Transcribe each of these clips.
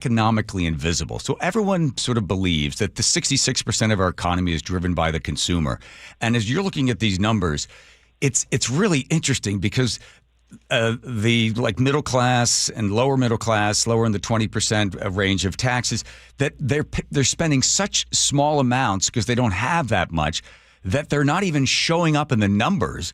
economically invisible. So everyone sort of believes that the 66% of our economy is driven by the consumer. And as you're looking at these numbers, it's really interesting because the middle class and lower middle class, lower in the 20% range of taxes, that they're spending such small amounts because they don't have that much that they're not even showing up in the numbers.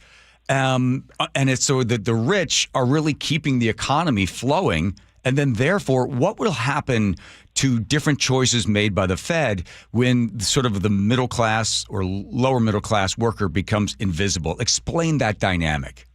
And it's so that the rich are really keeping the economy flowing. And then, therefore, what will happen to different choices made by the Fed when sort of the middle class or lower middle class worker becomes invisible? Explain that dynamic.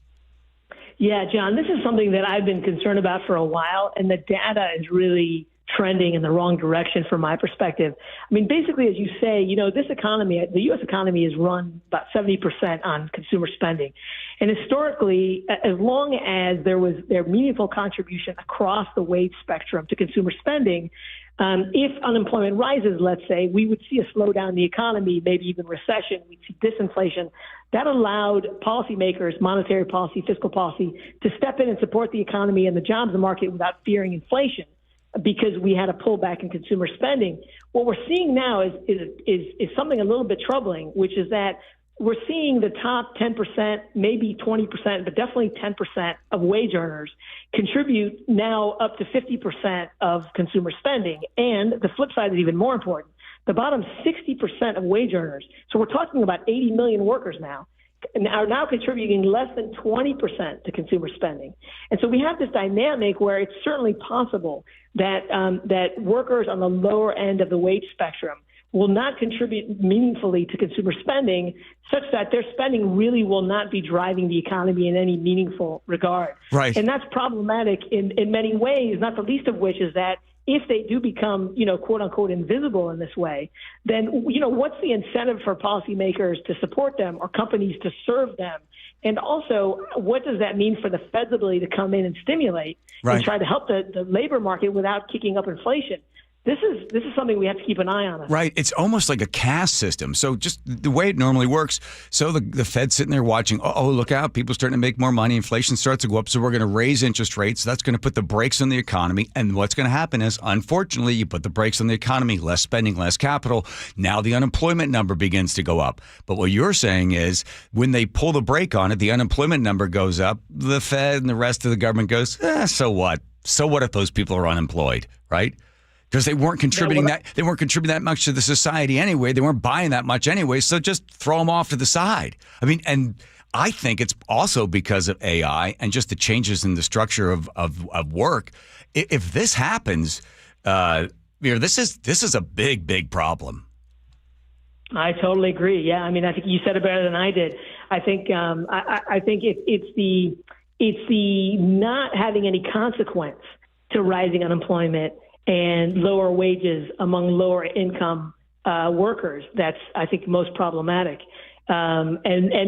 Yeah, John, this is something that I've been concerned about for a while, and the data is really trending in the wrong direction from my perspective. I mean, basically, as you say, this economy, the U.S. economy is run about 70% on consumer spending. And historically, as long as there was their meaningful contribution across the wage spectrum to consumer spending, if unemployment rises, let's say, we would see a slowdown in the economy, maybe even recession. We'd see disinflation. That allowed policymakers, monetary policy, fiscal policy, to step in and support the economy and the jobs market without fearing inflation, because we had a pullback in consumer spending. What we're seeing now is something a little bit troubling, which is that we're seeing the top 10%, maybe 20%, but definitely 10% of wage earners contribute now up to 50% of consumer spending. And the flip side is even more important. The bottom 60% of wage earners, so we're talking about 80 million workers now, are now contributing less than 20% to consumer spending. And so we have this dynamic where it's certainly possible that that workers on the lower end of the wage spectrum will not contribute meaningfully to consumer spending, such that their spending really will not be driving the economy in any meaningful regard. Right. And that's problematic in many ways, not the least of which is that if they do become, quote unquote, invisible in this way, then, what's the incentive for policymakers to support them or companies to serve them? And also, what does that mean for the Fed's ability to come in and stimulate and try to help the labor market without kicking up inflation? This is something we have to keep an eye on. Right. It's almost like a caste system. So just the way it normally works. So the Fed's sitting there watching, look out, people starting to make more money. Inflation starts to go up. So we're going to raise interest rates. That's going to put the brakes on the economy. And what's going to happen is, unfortunately, you put the brakes on the economy, less spending, less capital. Now the unemployment number begins to go up. But what you're saying is when they pull the brake on it, the unemployment number goes up. The Fed and the rest of the government goes, so what? So what if those people are unemployed, right? Because they weren't contributing that much to the society anyway. They weren't buying that much anyway. So just throw them off to the side. I mean, and I think it's also because of AI and just the changes in the structure of work. If this happens, this is a big problem. I totally agree. Yeah, I mean, I think you said it better than I did. I think it's the not having any consequence to rising unemployment and lower wages among lower income workers. That's, I think, most problematic. And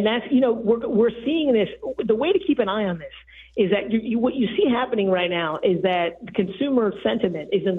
that's, we're seeing this. The way to keep an eye on this is that what you see happening right now is that consumer sentiment is in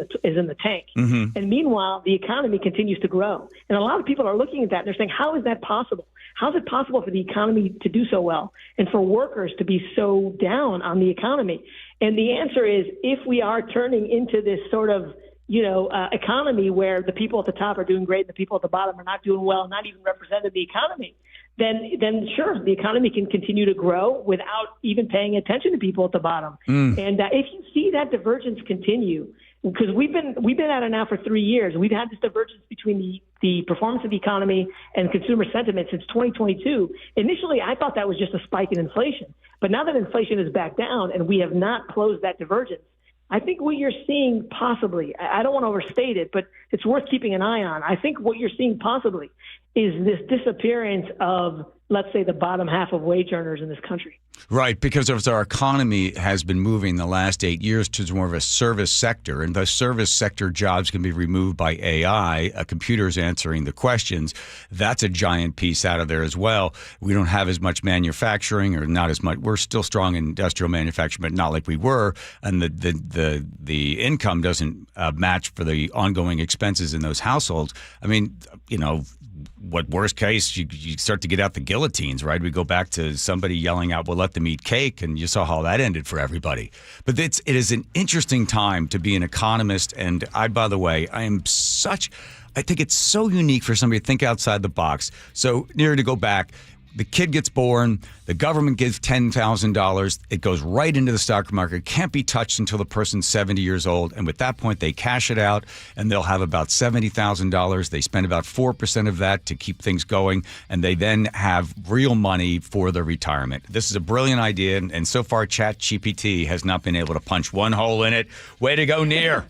the tank. Mm-hmm. And meanwhile, the economy continues to grow. And a lot of people are looking at that and they're saying, how is that possible? How is it possible for the economy to do so well and for workers to be so down on the economy? And the answer is, if we are turning into this sort of, economy where the people at the top are doing great and the people at the bottom are not doing well, not even representing the economy, then sure, the economy can continue to grow without even paying attention to people at the bottom. And if you see that divergence continue, because we've been at it now for 3 years, we've had this divergence between the performance of the economy and consumer sentiment since 2022. Initially, I thought that was just a spike in inflation. But now that inflation is back down and we have not closed that divergence, I think what you're seeing possibly, I don't want to overstate it, but it's worth keeping an eye on. I think what you're seeing possibly is this disappearance of, let's say, the bottom half of wage earners in this country. Right, because as our economy has been moving the last 8 years to more of a service sector, and the service sector jobs can be removed by AI, computers answering the questions, that's a giant piece out of there as well. We don't have as much manufacturing, or not as much. We're still strong in industrial manufacturing, but not like we were, and the income doesn't match for the ongoing expenses in those households. I mean, what worst case, you start to get out the guillotines, right? We go back to somebody yelling out, "We'll let them eat cake," and you saw how that ended for everybody. But it is an interesting time to be an economist, and by the way, I think it's so unique for somebody to think outside the box. So, to go back, the kid gets born, the government gives $10,000, it goes right into the stock market, can't be touched until the person's 70 years old, and at that point they cash it out, and they'll have about $70,000. They spend about 4% of that to keep things going, and they then have real money for their retirement. This is a brilliant idea, and so far ChatGPT has not been able to punch one hole in it. Way to go, Nir.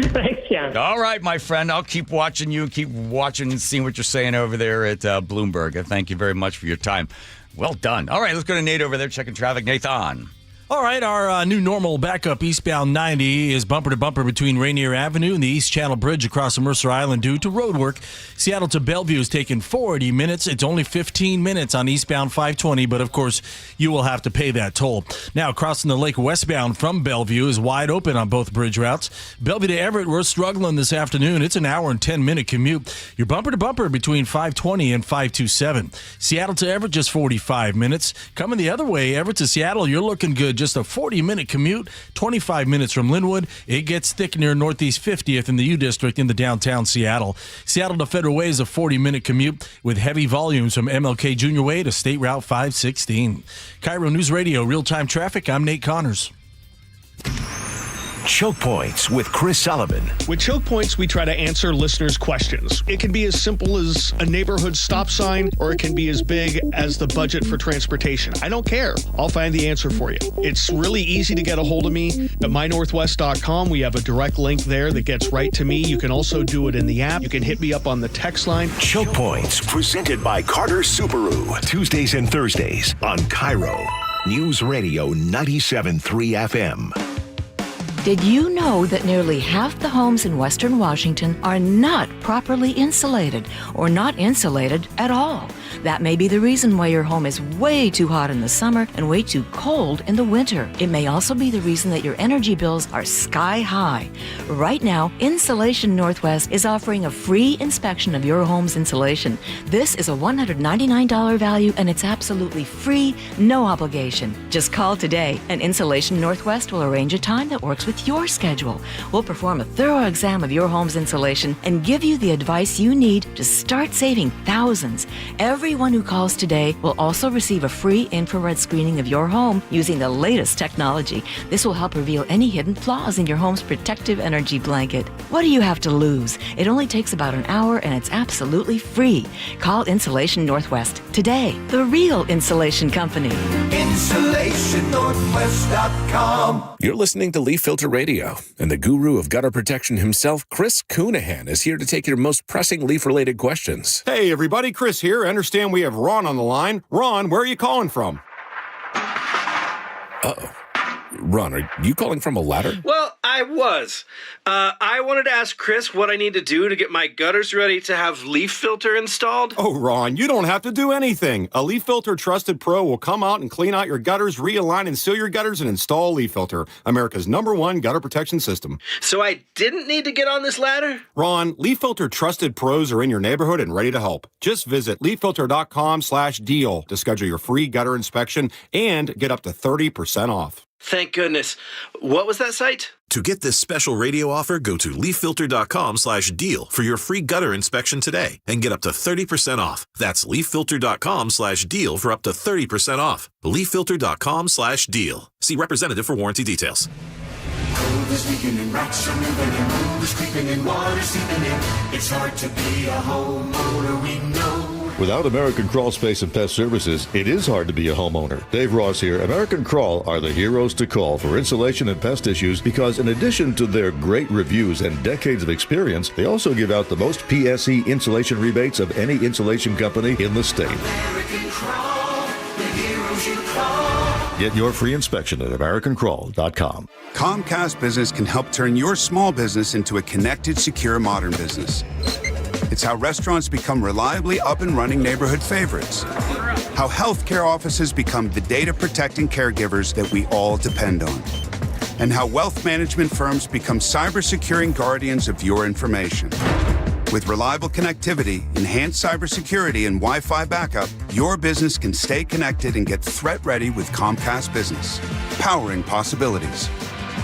Thanks, John. All right, my friend. I'll keep watching you, keep watching and seeing what you're saying over there at Bloomberg. Thank you very much for your time. Well done. All right, let's go to Nate over there checking traffic. Nathan. All right, our new normal backup eastbound 90 is bumper to bumper between Rainier Avenue and the East Channel Bridge across the Mercer Island due to road work. Seattle to Bellevue is taking 40 minutes. It's only 15 minutes on eastbound 520, but of course, you will have to pay that toll. Now, crossing the lake westbound from Bellevue is wide open on both bridge routes. Bellevue to Everett, we're struggling this afternoon. It's an hour and 10-minute commute. You're bumper to bumper between 520 and 527. Seattle to Everett, just 45 minutes. Coming the other way, Everett to Seattle, you're looking good. Just a 40-minute commute, 25 minutes from Linwood. It gets thick near Northeast 50th in the U District in the downtown Seattle. Seattle to Federal Way is a 40-minute commute with heavy volumes from MLK Junior Way to State Route 516. KIRO News Radio, real-time traffic. I'm Nate Connors. Choke Points with Chris Sullivan. With Choke Points, we try to answer listeners' questions. It can be as simple as a neighborhood stop sign, or it can be as big as the budget for transportation. I don't care. I'll find the answer for you. It's really easy to get a hold of me at mynorthwest.com. We have a direct link there that gets right to me. You can also do it in the app. You can hit me up on the text line. Choke Points, presented by Carter Subaru. Tuesdays and Thursdays on KIRO News Radio 97.3 FM. Did you know that nearly half the homes in Western Washington are not properly insulated or not insulated at all? That may be the reason why your home is way too hot in the summer and way too cold in the winter. It may also be the reason that your energy bills are sky high. Right now, Insulation Northwest is offering a free inspection of your home's insulation. This is a $199 value and it's absolutely free, no obligation. Just call today and Insulation Northwest will arrange a time that works with your schedule. We'll perform a thorough exam of your home's insulation and give you the advice you need to start saving thousands. Everyone who calls today will also receive a free infrared screening of your home using the latest technology. This will help reveal any hidden flaws in your home's protective energy blanket. What do you have to lose? It only takes about an hour and it's absolutely free. Call Insulation Northwest today, the real insulation company. InsulationNorthwest.com. You're listening to Leaf Filter Radio, and the guru of gutter protection himself, Chris Coonahan, is here to take your most pressing leaf-related questions. Hey, everybody, Chris here. I understand we have Ron on the line. Ron, where are you calling from? Uh-oh. Ron, are you calling from a ladder? Well, I was. I wanted to ask Chris what I need to do to get my gutters ready to have leaf filter installed. Oh, Ron, you don't have to do anything. A Leaf Filter Trusted Pro will come out and clean out your gutters, realign and seal your gutters, and install Leaf Filter, America's #1 gutter protection system. So I didn't need to get on this ladder? Ron, Leaf Filter Trusted Pros are in your neighborhood and ready to help. Just visit leaffilter.com/deal to schedule your free gutter inspection and get up to 30% off. Thank goodness. What was that site? To get this special radio offer, go to leaffilter.com/deal for your free gutter inspection today and get up to 30% off. That's leaffilter.com/deal for up to 30% off. leaffilter.com/deal. See representative for warranty details. It's hard to be a homeowner, we know. Without American Crawl Space and Pest Services, it is hard to be a homeowner. Dave Ross here. American Crawl are the heroes to call for insulation and pest issues because in addition to their great reviews and decades of experience, they also give out the most PSE insulation rebates of any insulation company in the state. American Crawl, the heroes you call. Get your free inspection at AmericanCrawl.com. Comcast Business can help turn your small business into a connected, secure, modern business. It's how restaurants become reliably up and running neighborhood favorites. How healthcare offices become the data-protecting caregivers that we all depend on. And how wealth management firms become cyber-securing guardians of your information. With reliable connectivity, enhanced cybersecurity, and Wi-Fi backup, your business can stay connected and get threat-ready with Comcast Business. Powering possibilities.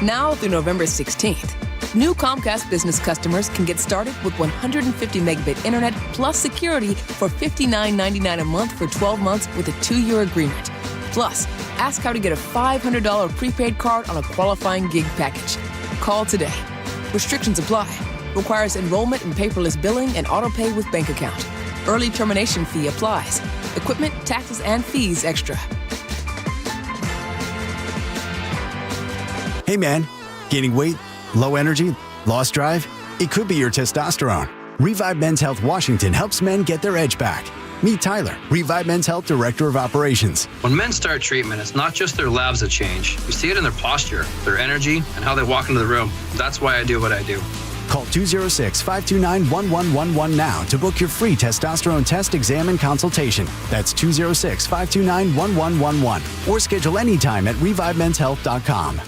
Now through November 16th, new Comcast Business customers can get started with 150 megabit internet plus security for $59.99 a month for 12 months with a 2-year agreement. Plus, ask how to get a $500 prepaid card on a qualifying gig package. Call today. Restrictions apply. Requires enrollment in paperless billing and auto-pay with bank account. Early termination fee applies. Equipment, taxes, and fees extra. Hey man, gaining weight, low energy, lost drive? It could be your testosterone. Revive Men's Health Washington helps men get their edge back. Meet Tyler, Revive Men's Health Director of Operations. When men start treatment, it's not just their labs that change. We see it in their posture, their energy, and how they walk into the room. That's why I do what I do. Call 206-529-1111 now to book your free testosterone test, exam, and consultation. That's 206-529-1111. Or schedule anytime at revivemenshealth.com.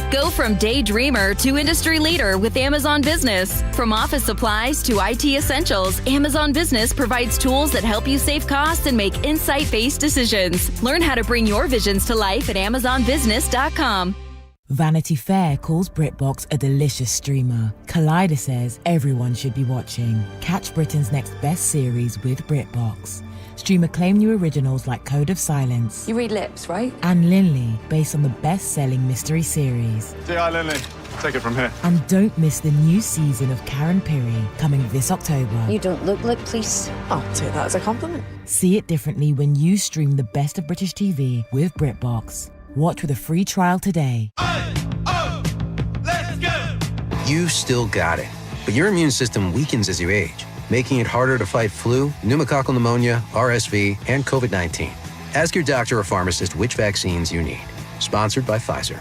Go from daydreamer to industry leader with Amazon Business. From office supplies to IT essentials, Amazon Business provides tools that help you save costs and make insight-based decisions. Learn how to bring your visions to life at amazonbusiness.com. Vanity Fair calls BritBox a delicious streamer. Collider says everyone should be watching. Catch Britain's next best series with BritBox. Stream acclaimed new originals like Code of Silence. You read lips, right? And Linley, based on the best-selling mystery series. Say hi, Linley. Take it from here. And don't miss the new season of Karen Piri coming this October. You don't look like police. I'll take that as a compliment. See it differently when you stream the best of British TV with BritBox. Watch with a free trial today. Let's go! You still got it, but your immune system weakens as you age, making it harder to fight flu, pneumococcal pneumonia, RSV, and COVID-19. Ask your doctor or pharmacist which vaccines you need. Sponsored by Pfizer.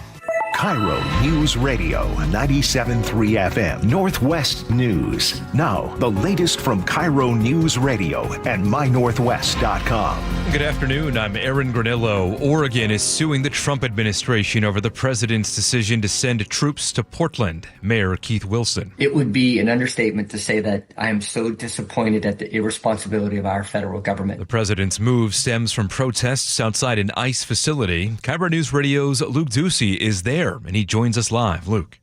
KIRO News Radio 97.3 FM Northwest News. Now, the latest from KIRO News Radio and mynorthwest.com. Good afternoon. I'm Aaron Granillo. Oregon is suing the Trump administration over the president's decision to send troops to Portland. Mayor Keith Wilson. It would be an understatement to say that I am so disappointed at the irresponsibility of our federal government. The president's move stems from protests outside an ICE facility. KIRO News Radio's Luke Ducey is there, and he joins us live. Luke.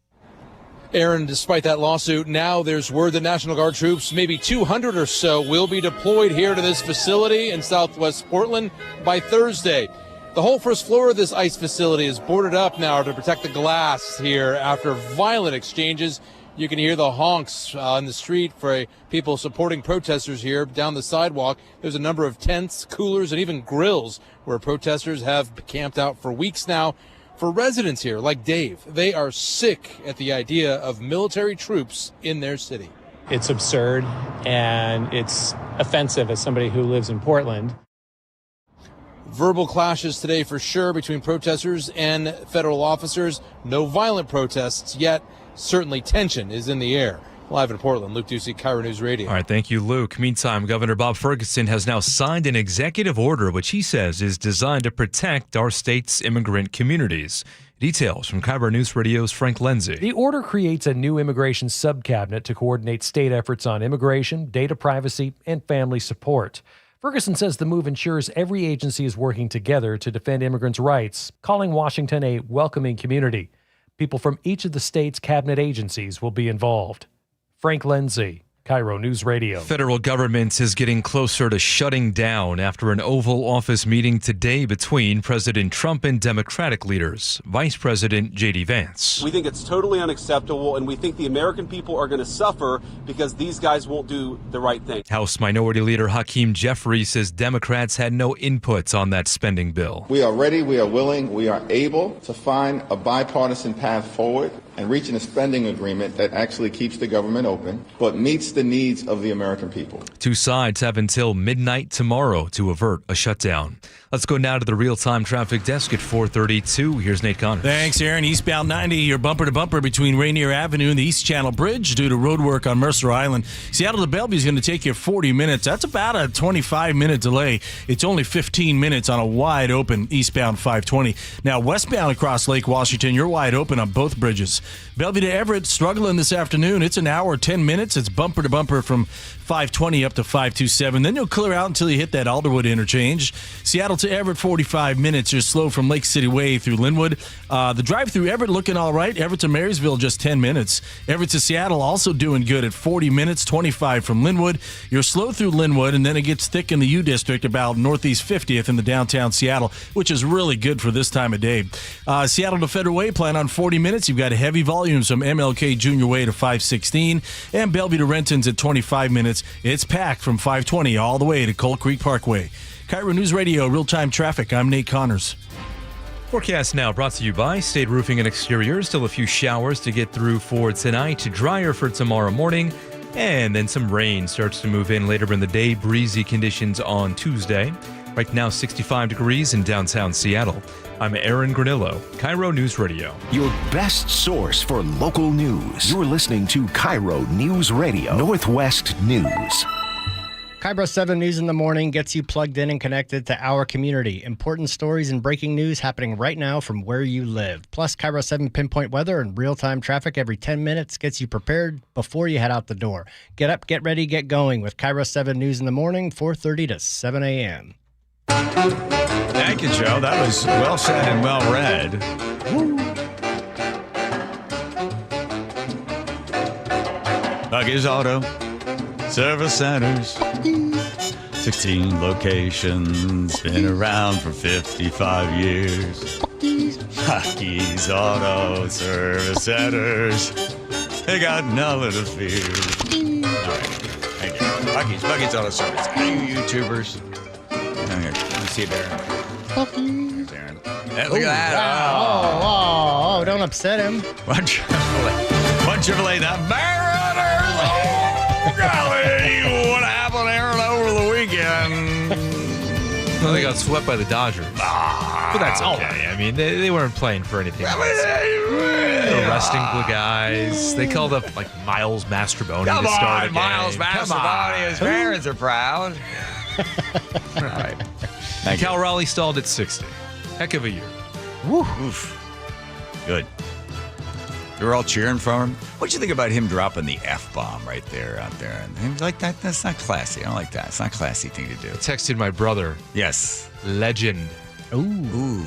Aaron, despite that lawsuit, now there's word that National Guard troops, maybe 200 or so, will be deployed here to this facility in southwest Portland by Thursday. The whole first floor of this ICE facility is boarded up now to protect the glass here after violent exchanges. You can hear the honks on the street for people supporting protesters here down the sidewalk. There's a number of tents, coolers, and even grills where protesters have camped out for weeks now. For residents here, like Dave, they are sick at the idea of military troops in their city. It's absurd, and it's offensive as somebody who lives in Portland. Verbal clashes today for sure between protesters and federal officers. No violent protests yet. Certainly tension is in the air. Live in Portland, Luke Ducey, KIRO News Radio. All right, thank you, Luke. Meantime, Governor Bob Ferguson has now signed an executive order which he says is designed to protect our state's immigrant communities. Details from KIRO News Radio's Frank Lenzi. The order creates a new immigration subcabinet to coordinate state efforts on immigration, data privacy, and family support. Ferguson says the move ensures every agency is working together to defend immigrants' rights, calling Washington a welcoming community. People from each of the state's cabinet agencies will be involved. Frank Lenzi, KIRO News Radio. Federal government is getting closer to shutting down after an Oval Office meeting today between President Trump and Democratic leaders. Vice President J.D. Vance. We think it's totally unacceptable, and we think the American people are going to suffer because these guys won't do the right thing. House Minority Leader Hakeem Jeffries says Democrats had no input on that spending bill. We are ready, we are willing, we are able to find a bipartisan path forward and reaching a spending agreement that actually keeps the government open, but meets the needs of the American people. Two sides have until midnight tomorrow to avert a shutdown. Let's go now to the real-time traffic desk at 4:32. Here's Nate Connors. Thanks, Aaron. Eastbound 90, you're bumper to bumper between Rainier Avenue and the East Channel Bridge due to road work on Mercer Island. Seattle to Bellevue is going to take you 40 minutes. That's about a 25-minute delay. It's only 15 minutes on a wide-open eastbound 520. Now, westbound across Lake Washington, you're wide open on both bridges. Bellevue to Everett struggling this afternoon. It's an hour, 10 minutes. It's bumper to bumper from 520 up to 527. Then you'll clear out until you hit that Alderwood interchange. Seattle to Everett, 45 minutes. You're slow from Lake City Way through Linwood. The drive through Everett looking all right. Everett to Marysville, just 10 minutes. Everett to Seattle also doing good at 40 minutes, 25 from Linwood. You're slow through Linwood, and then it gets thick in the U District about Northeast 50th in the downtown Seattle, which is really good for this time of day. Seattle to Federal Way, plan on 40 minutes. You've got heavy volumes from MLK Junior Way to 516, and Bellevue to Renton's at 25 minutes. It's packed from 520 all the way to Coal Creek Parkway. KIRO News Radio, real-time traffic. I'm Nate Connors. Forecast now brought to you by State Roofing and Exteriors. Still a few showers to get through for tonight, drier for tomorrow morning, and then some rain starts to move in later in the day. Breezy conditions on Tuesday. Right now, 65 degrees in downtown Seattle. I'm Aaron Granillo, KIRO News Radio. Your best source for local news. You're listening to KIRO News Radio, Northwest News. KIRO 7 News in the Morning gets you plugged in and connected to our community. Important stories and breaking news happening right now from where you live. Plus, KIRO 7 pinpoint weather and real-time traffic every 10 minutes gets you prepared before you head out the door. Get up, get ready, get going with KIRO 7 News in the Morning, 4:30 to 7 a.m. Thank you, Joe. That was well said and well read. Woo. Buggy's Auto Service Centers. 16 locations, been around for 55 years. Buggy's Auto Service Centers. They got nothing to fear. All right. Thank you. Buggy's Auto Service. Hey, you YouTubers. Let me see it, Aaron. There's Aaron. Hey, look at that. Wow. Oh, don't upset him. One Chevrolet, that Mariners. Oh, golly. What happened, Aaron, over the weekend? Well, they got swept by the Dodgers. But that's okay. I mean, they weren't playing for anything. They were resting the guys. They called up, like, Miles Mastrobuoni to start a game. Miles Mastrobuoni. His parents are proud. All right. Cal Raleigh stalled at 60. Heck of a year. Woo. Oof. Good. They were all cheering for him. What'd you think about him dropping the F-bomb right there out there? And he was like, that's not classy. I don't like that. It's not a classy thing to do. I texted my brother. Yes. Legend. Ooh.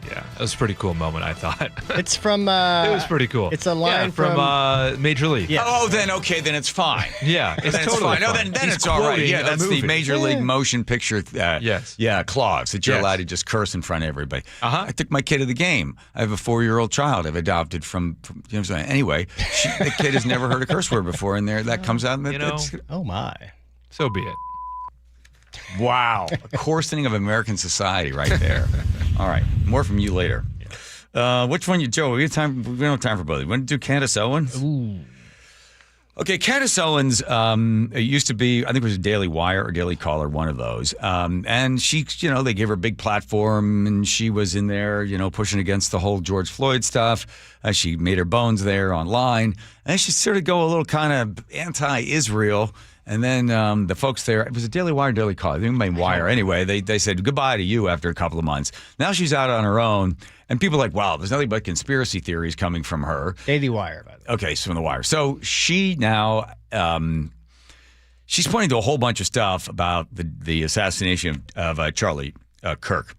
Yeah, that was a pretty cool moment, I thought. It's from... it was pretty cool. It's a line from Major League. Yes. Oh, then it's fine. Yeah, it's totally fine. No, then it's all right. Yeah, that's the Major League Motion Picture yes. Yeah, clause that you're allowed to just curse in front of everybody. I took my kid to the game. I have a 4-year-old child I've adopted from you know what I'm saying? Anyway, the kid has never heard a curse word before, and there that comes out. And oh, my. So be it. Wow. A coarsening of American society right there. All right. More from you later. Which one, Joe? We don't have time for both. You want to do Candace Owens? Ooh. Okay, Candace Owens, it used to be, I think it was a Daily Wire or Daily Caller, one of those. And she, they gave her a big platform, and she was in there, pushing against the whole George Floyd stuff. She made her bones there online. And she sort of go a little kind of anti-Israel. And then the folks there, it was a Daily Wire, Daily Caller. They made Wire anyway. They said goodbye to you after a couple of months. Now she's out on her own. And people are like, wow, there's nothing but conspiracy theories coming from her. Daily Wire, by the way. Okay, so from the Wire. So she now, she's pointing to a whole bunch of stuff about the assassination of Charlie Kirk.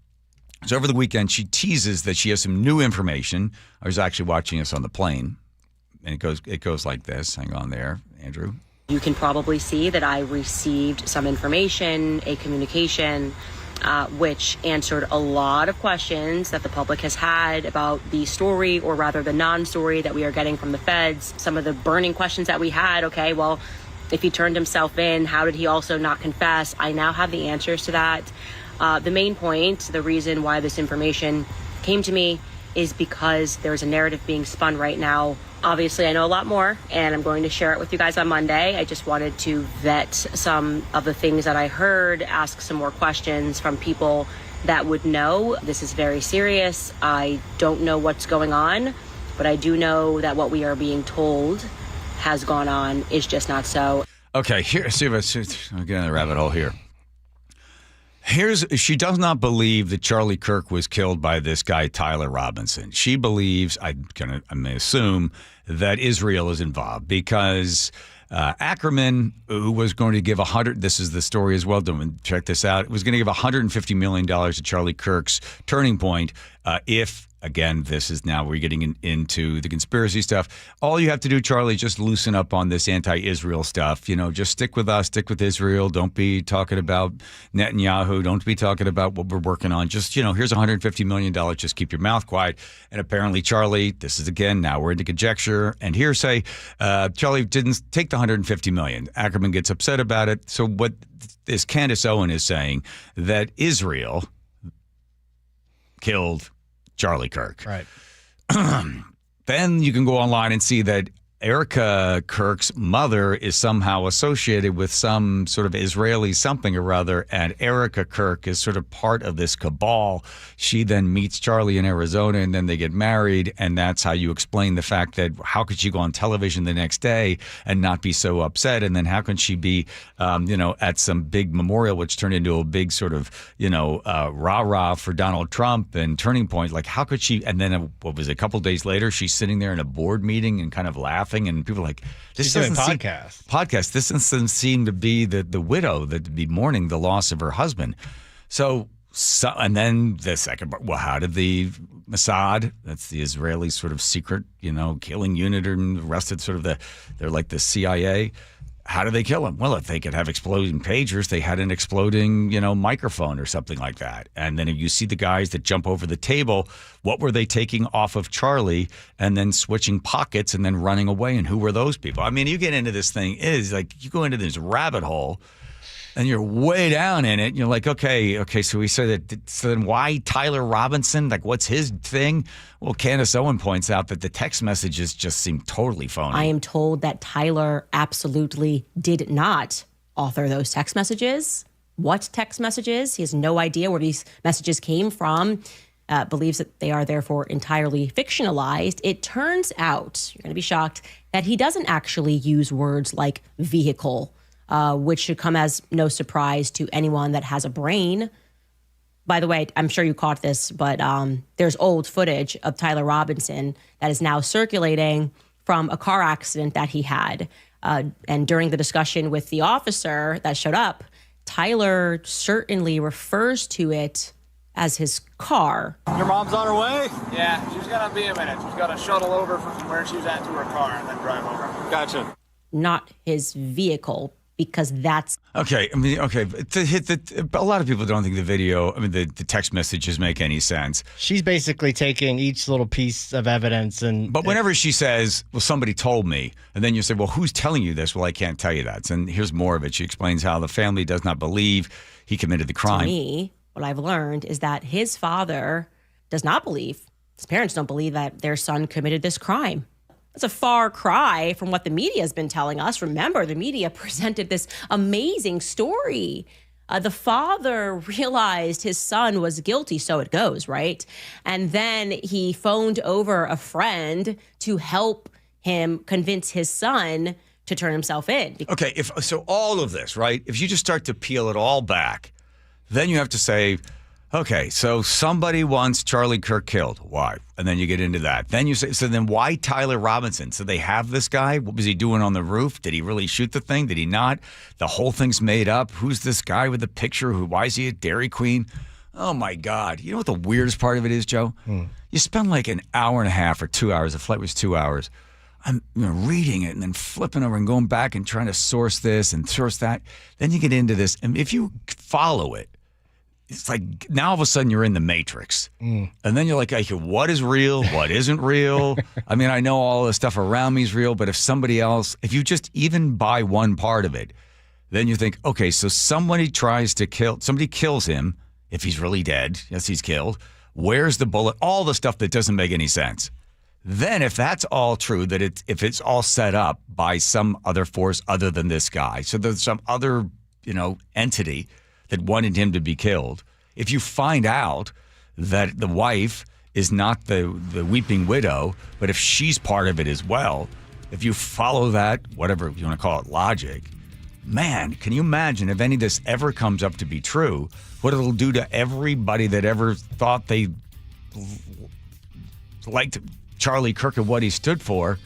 So over the weekend, she teases that she has some new information. I was actually watching this on the plane. And it goes like this. Hang on there, Andrew. You can probably see that I received some information, a communication, which answered a lot of questions that the public has had about the story, or rather the non-story that we are getting from the feds. Some of the burning questions that we had, okay, well, if he turned himself in, how did he also not confess? I now have the answers to that. The main point, the reason why this information came to me, is because there's a narrative being spun right now. Obviously, I know a lot more, and I'm going to share it with you guys on Monday. I just wanted to vet some of the things that I heard, ask some more questions from people that would know. This is very serious. I don't know what's going on, but I do know that what we are being told has gone on is just not so. Okay, here, see if I'll get in the rabbit hole here. She does not believe that Charlie Kirk was killed by this guy, Tyler Robinson. She believes, I may assume, that Israel is involved because Ackerman, who was going to give this is the story as well, check this out, was going to give $150 million to Charlie Kirk's Turning Point if, again, this is now we're getting into the conspiracy stuff. All you have to do, Charlie, just loosen up on this anti-Israel stuff. Just stick with us, stick with Israel. Don't be talking about Netanyahu. Don't be talking about what we're working on. Just, here's $150 million. Just keep your mouth quiet. And apparently, Charlie, this is again, now we're into conjecture and hearsay. Charlie didn't take the $150 million. Ackerman gets upset about it. So what this Candace Owen is saying, that Israel killed Charlie Kirk. Right. Then you can go online and see that Erica Kirk's mother is somehow associated with some sort of Israeli something or other, and Erica Kirk is sort of part of this cabal. She then meets Charlie in Arizona, and then they get married, and that's how you explain the fact that how could she go on television the next day and not be so upset, and then how can she be, at some big memorial, which turned into a big sort of, rah-rah for Donald Trump and Turning Point. Like, how could she, and then, what was it, a couple days later, she's sitting there in a board meeting and kind of laughing, and people are like, this doesn't podcast. This doesn't seem to be the widow that would be mourning the loss of her husband. So and then the second part, well, how did the Mossad, that's the Israeli sort of secret, killing unit, and arrested sort of they're like the CIA. How did they kill him? Well, if they could have exploding pagers, they had an exploding, microphone or something like that. And then if you see the guys that jump over the table, what were they taking off of Charlie and then switching pockets and then running away? And who were those people? I mean, you get into this thing, you go into this rabbit hole and you're way down in it. And you're like, okay, so we said that. So then why Tyler Robinson? Like, what's his thing? Well, Candace Owen points out that the text messages just seem totally phony. I am told that Tyler absolutely did not author those text messages. What text messages? He has no idea where these messages came from. Believes that they are therefore entirely fictionalized. It turns out, you're going to be shocked, that he doesn't actually use words like vehicle, which should come as no surprise to anyone that has a brain. By the way, I'm sure you caught this, but there's old footage of Tyler Robinson that is now circulating from a car accident that he had. And during the discussion with the officer that showed up, Tyler certainly refers to it as his car. Your mom's on her way? Yeah, she's going to be a minute. She's got to shuttle over from where she's at to her car and then drive over. Gotcha. Not his vehicle, because that's... Okay, a lot of people don't think the text messages make any sense. She's basically taking each little piece of evidence and... But whenever she says, well, somebody told me, and then you say, well, who's telling you this? Well, I can't tell you that. And here's more of it. She explains how the family does not believe he committed the crime. To me, what I've learned is that his father does not believe, his parents don't believe that their son committed this crime. That's a far cry from what the media has been telling us. Remember, the media presented this amazing story. The father realized his son was guilty, so it goes, right? And then he phoned over a friend to help him convince his son to turn himself in. Okay, so all of this, right? If you just start to peel it all back, then you have to say, okay, so somebody wants Charlie Kirk killed. Why? And then you get into that. Then you say, so then why Tyler Robinson? So they have this guy. What was he doing on the roof? Did he really shoot the thing? Did he not? The whole thing's made up. Who's this guy with the picture? Why is he at Dairy Queen? Oh, my God. You know what the weirdest part of it is, Joe? You spend like an hour and a half or 2 hours. The flight was 2 hours. I'm reading it and then flipping over and going back and trying to source this and source that. Then you get into this. And if you follow it, it's like now all of a sudden you're in the Matrix. And then you're like, okay, what is real? What isn't real? I mean, I know all the stuff around me is real, but if you just even buy one part of it, then you think, okay, so somebody kills him. If he's really dead, yes, he's killed. Where's the bullet? All the stuff that doesn't make any sense. Then if that's all true, if it's all set up by some other force other than this guy, so there's some other, entity that wanted him to be killed. If you find out that the wife is not the weeping widow, but if she's part of it as well, if you follow that, whatever you want to call it, logic, man, can you imagine if any of this ever comes up to be true, what it'll do to everybody that ever thought they liked Charlie Kirk and what he stood for,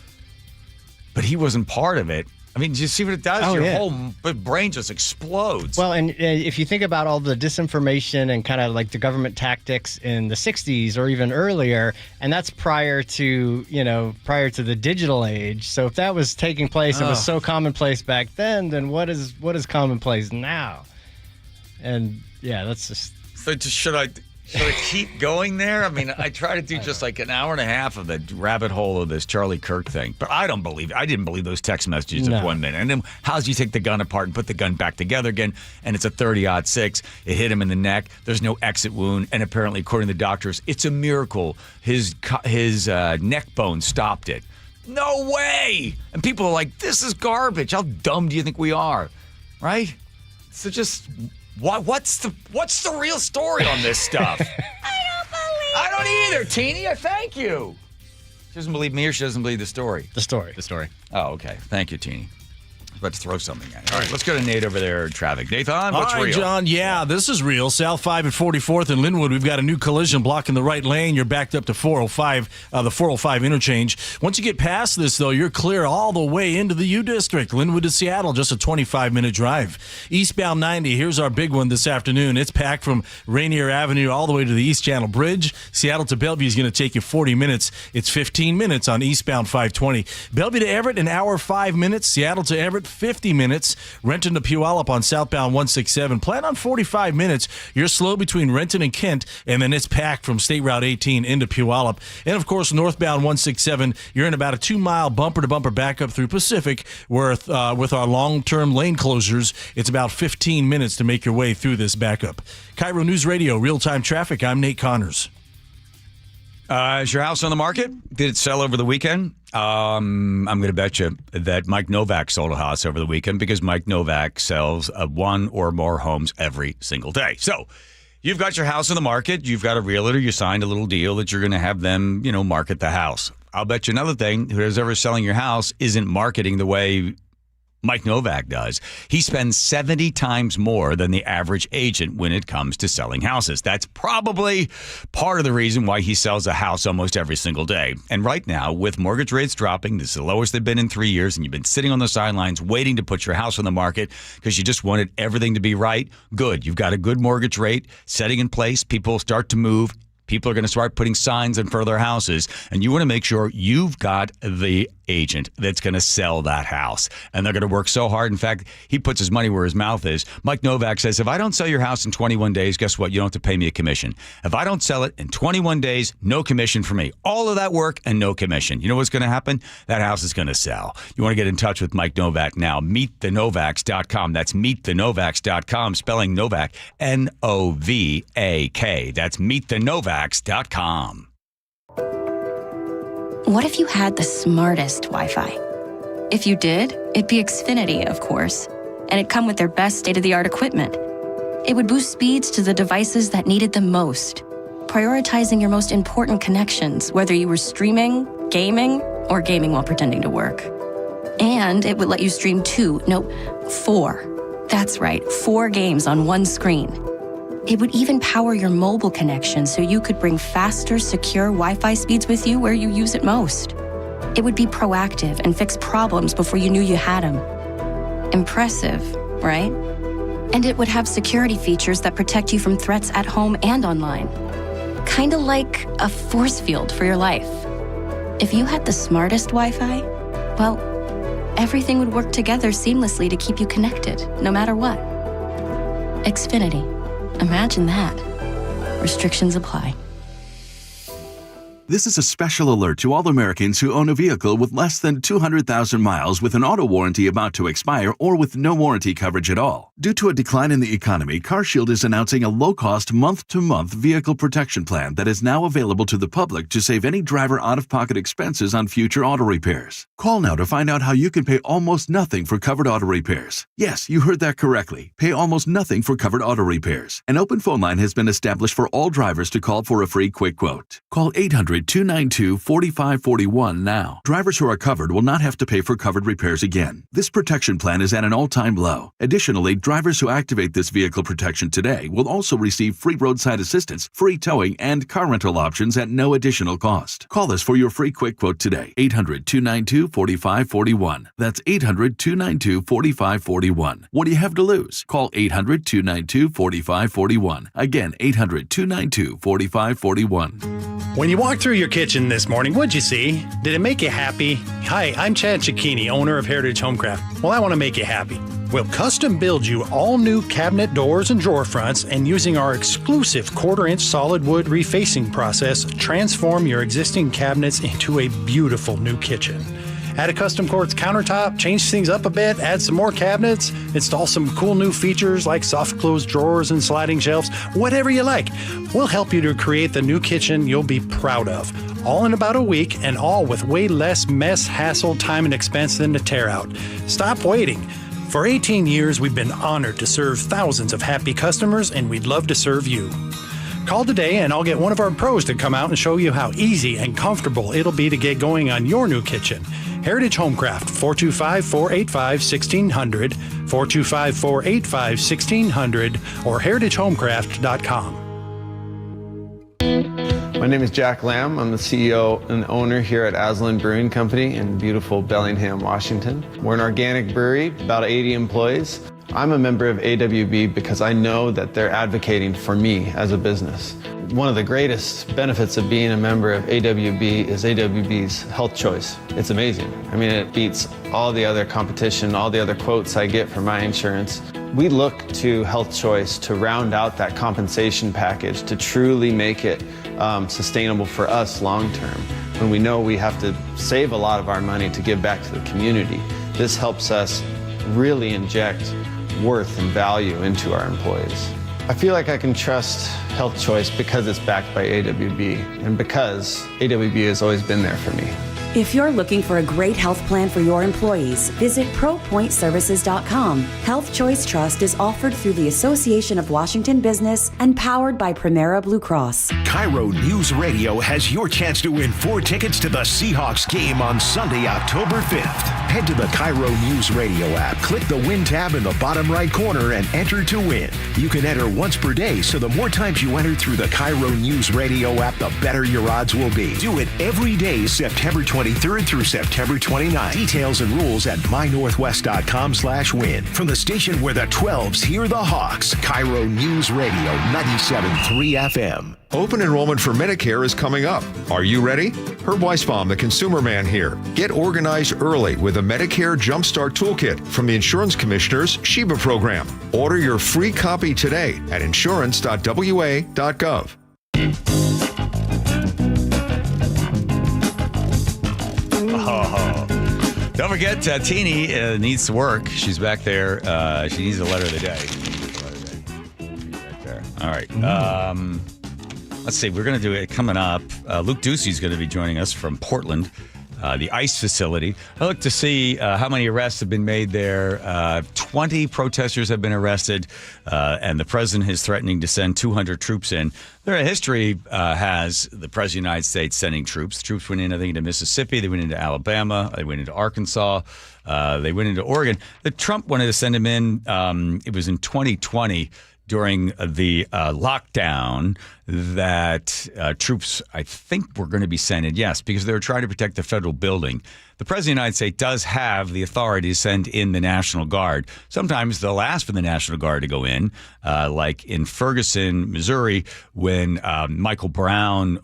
but he wasn't part of it. I mean, do you see what it does? Oh, Your whole brain just explodes. Well, and if you think about all the disinformation and kind of like the government tactics in the 60s or even earlier, and that's prior to the digital age. So if that was taking place, it was so commonplace back then what is commonplace now? And yeah, that's just... So should I keep going there? I mean, I try to do just like an hour and a half of the rabbit hole of this Charlie Kirk thing, but I didn't believe those text messages of 1 minute. And then how's you take the gun apart and put the gun back together again? And it's a 30-06. It hit him in the neck. There's no exit wound. And apparently, according to the doctors, it's a miracle. His neck bone stopped it. No way. And people are like, this is garbage. How dumb do you think we are? Right? So just... What's the real story on this stuff? I don't either, Teeny. I thank you. She doesn't believe me or she doesn't believe the story? The story. Oh, okay. Thank you, Teeny. I was about to throw something at you. All right, let's go to Nate over there in traffic. Nathan, what's real? All right, John. Yeah, this is real. South 5 at 44th in Linwood. We've got a new collision blocking the right lane. You're backed up to 405, the 405 interchange. Once you get past this, though, you're clear all the way into the U District. Linwood to Seattle, just a 25-minute drive. Eastbound 90, here's our big one this afternoon. It's packed from Rainier Avenue all the way to the East Channel Bridge. Seattle to Bellevue is going to take you 40 minutes. It's 15 minutes on eastbound 520. Bellevue to Everett, an hour, 5 minutes. Seattle to Everett, 50 minutes. Renton to Puyallup on southbound 167. Plan on 45 minutes. You're slow between Renton and Kent, and then it's packed from State Route 18 into Puyallup. And, of course, northbound 167, you're in about a 2-mile bumper-to-bumper backup through Pacific, where with our long-term lane closures, it's about 15 minutes to make your way through this backup. KIRO News Radio, real-time traffic. I'm Nate Connors. Is your house on the market? Did it sell over the weekend? I'm going to bet you that Mike Novak sold a house over the weekend because Mike Novak sells one or more homes every single day. So you've got your house on the market. You've got a realtor. You signed a little deal that you're going to have them, market the house. I'll bet you another thing, whoever's ever selling your house isn't marketing the way Mike Novak does. He spends 70 times more than the average agent when it comes to selling houses. That's probably part of the reason why he sells a house almost every single day. And right now, with mortgage rates dropping, this is the lowest they've been in 3 years, and you've been sitting on the sidelines waiting to put your house on the market because you just wanted everything to be right. Good. You've got a good mortgage rate setting in place. People start to move. People are going to start putting signs in front of their houses, and you want to make sure you've got the agent that's going to sell that house. And they're going to work so hard. In fact, he puts his money where his mouth is. Mike Novak says, if I don't sell your house in 21 days, guess what? You don't have to pay me a commission. If I don't sell it in 21 days, no commission for me. All of that work and no commission. You know what's going to happen? That house is going to sell. You want to get in touch with Mike Novak now. MeetTheNovaks.com. That's MeetTheNovaks.com, spelling Novak, Novak. That's MeetTheNovaks.com. What if you had the smartest Wi-Fi? If you did, it'd be Xfinity, of course, and it'd come with their best state-of-the-art equipment. It would boost speeds to the devices that needed them most, prioritizing your most important connections, whether you were streaming, gaming, or gaming while pretending to work. And it would let you stream 4. That's right, 4 games on one screen. It would even power your mobile connection so you could bring faster, secure Wi-Fi speeds with you where you use it most. It would be proactive and fix problems before you knew you had them. Impressive, right? And it would have security features that protect you from threats at home and online. Kind of like a force field for your life. If you had the smartest Wi-Fi, well, everything would work together seamlessly to keep you connected, no matter what. Xfinity. Imagine that. Restrictions apply. This is a special alert to all Americans who own a vehicle with less than 200,000 miles with an auto warranty about to expire or with no warranty coverage at all. Due to a decline in the economy, CarShield is announcing a low-cost month-to-month vehicle protection plan that is now available to the public to save any driver out-of-pocket expenses on future auto repairs. Call now to find out how you can pay almost nothing for covered auto repairs. Yes, you heard that correctly. Pay almost nothing for covered auto repairs. An open phone line has been established for all drivers to call for a free quick quote. Call 800 800-292-4541 now. Drivers who are covered will not have to pay for covered repairs again. This protection plan is at an all-time low. Additionally, drivers who activate this vehicle protection today will also receive free roadside assistance, free towing, and car rental options at no additional cost. Call us for your free quick quote today. 800-292-4541. That's 800-292-4541. What do you have to lose? Call 800-292-4541. Again, 800-292-4541. When you walked through your kitchen this morning, what'd you see? Did it make you happy? Hi, I'm Chad Cicchini, owner of Heritage Homecraft. Well, I want to make you happy. We'll custom build you all new cabinet doors and drawer fronts, and using our exclusive 1/4-inch solid wood refacing process, transform your existing cabinets into a beautiful new kitchen. Add a custom quartz countertop, change things up a bit, add some more cabinets, install some cool new features like soft close drawers and sliding shelves, whatever you like. We'll help you to create the new kitchen you'll be proud of. All in about a week, and all with way less mess, hassle, time, and expense than the tear out. Stop waiting. For 18 years, we've been honored to serve thousands of happy customers, and we'd love to serve you. Call today and I'll get one of our pros to come out and show you how easy and comfortable it'll be to get going on your new kitchen. Heritage Homecraft, 425-485-1600, 425-485-1600, or heritagehomecraft.com. My name is Jack Lamb. I'm the CEO and owner here at Aslan Brewing Company in beautiful Bellingham, Washington. We're an organic brewery, about 80 employees. I'm a member of AWB because I know that they're advocating for me as a business. One of the greatest benefits of being a member of AWB is AWB's health choice. It's amazing. I mean, it beats all the other competition, all the other quotes I get for my insurance. We look to health choice to round out that compensation package to truly make it sustainable for us long term. When we know we have to save a lot of our money to give back to the community, this helps us really inject worth and value into our employees. I feel like I can trust Health Choice because it's backed by AWB and because AWB has always been there for me. If you're looking for a great health plan for your employees, visit ProPointServices.com. Health Choice Trust is offered through the Association of Washington Business and powered by Primera Blue Cross. KIRO News Radio has your chance to win 4 tickets to the Seahawks game on Sunday, October 5th. Head to the KIRO News Radio app, click the Win tab in the bottom right corner, and enter to win. You can enter once per day, so the more times you enter through the KIRO News Radio app, the better your odds will be. Do it every day, September 23rd through September 29th. Details and rules at mynorthwest.com/win. From the station where the 12s hear the Hawks, KIRO News Radio 97.3 FM. Open enrollment for Medicare is coming up. Are you ready? Herb Weisbaum, the consumer man here. Get organized early with a Medicare Jumpstart Toolkit from the Insurance Commissioner's SHIBA program. Order your free copy today at insurance.wa.gov. Don't forget, Teeny needs to work. She's back there. She needs a letter of the day. Right there. All right. Let's see. We're going to do it coming up. Luke Ducey's going to be joining us from Portland, the ICE facility. I look to see how many arrests have been made there. 20 protesters have been arrested, and the president is threatening to send 200 troops in. Their history has the president of the United States sending troops. The troops went in, I think, into Mississippi. They went into Alabama. They went into Arkansas. They went into Oregon. Trump wanted to send them in. It was in 2020 during the lockdown that troops, I think, were going to be sent in. Yes, because they were trying to protect the federal building. The president of the United States does have the authority to send in the National Guard. Sometimes they'll ask for the National Guard to go in, like in Ferguson, Missouri, when Michael Brown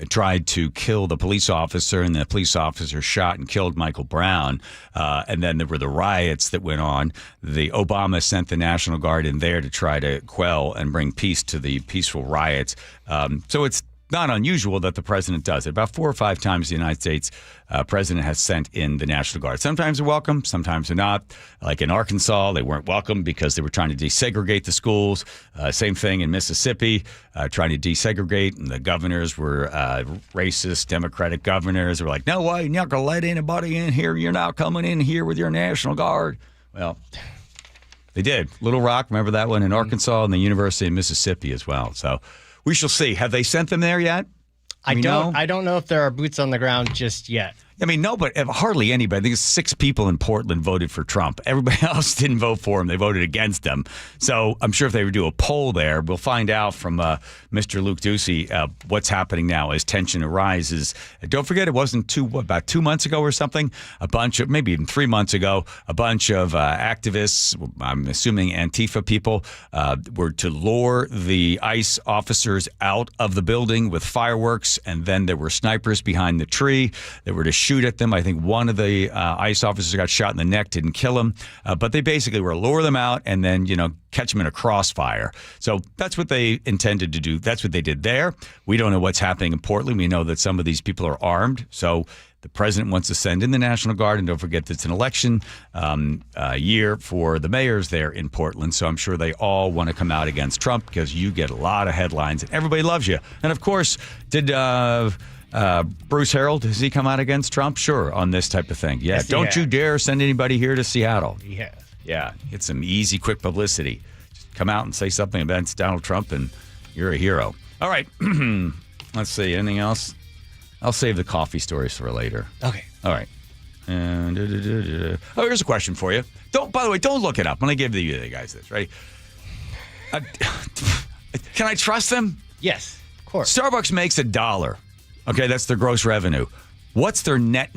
tried to kill the police officer, and the police officer shot and killed Michael Brown. And then there were the riots that went on. Obama sent the National Guard in there to try to quell and bring peace to the peaceful riots. So it's not unusual that the president does it. About 4 or 5 times the United States president has sent in the National Guard. Sometimes they're welcome, sometimes they're not. Like in Arkansas, they weren't welcome because they were trying to desegregate the schools. Same thing in Mississippi, trying to desegregate, and the governors were racist, Democratic governors. They were like, no way, you're not going to let anybody in here. You're not coming in here with your National Guard. Well, they did. Little Rock, remember that one in Arkansas, and the University of Mississippi as well. So we shall see. Have they sent them there yet? I don't know if there are boots on the ground just yet. I mean, no, but hardly anybody. I think it's 6 people in Portland voted for Trump. Everybody else didn't vote for him. They voted against him. So I'm sure if they would do a poll there, we'll find out from Mr. Luke Ducey what's happening now as tension arises. Don't forget, it wasn't about 2 months ago or something, maybe even 3 months ago, a bunch of activists, I'm assuming Antifa people, were to lure the ICE officers out of the building with fireworks, and then there were snipers behind the tree. They were to shoot at them. I think one of the ICE officers got shot in the neck, didn't kill him. But they basically were lure them out and then, catch them in a crossfire. So that's what they intended to do. That's what they did there. We don't know what's happening in Portland. We know that some of these people are armed. So the president wants to send in the National Guard. And don't forget that it's an election year for the mayors there in Portland. So I'm sure they all want to come out against Trump because you get a lot of headlines and everybody loves you. And of course, did Bruce Harreld, has he come out against Trump? Sure, on this type of thing. Yeah, yes, don't you dare send anybody here to Seattle. Yeah. Yeah, get some easy, quick publicity. Just come out and say something against Donald Trump and you're a hero. All right, let's see, anything else? I'll save the coffee stories for later. Okay. All right. And oh, here's a question for you. By the way, don't look it up. I'm going to give the guys this, right? Can I trust them? Yes, of course. Starbucks makes $1. Okay, that's their gross revenue. What's their net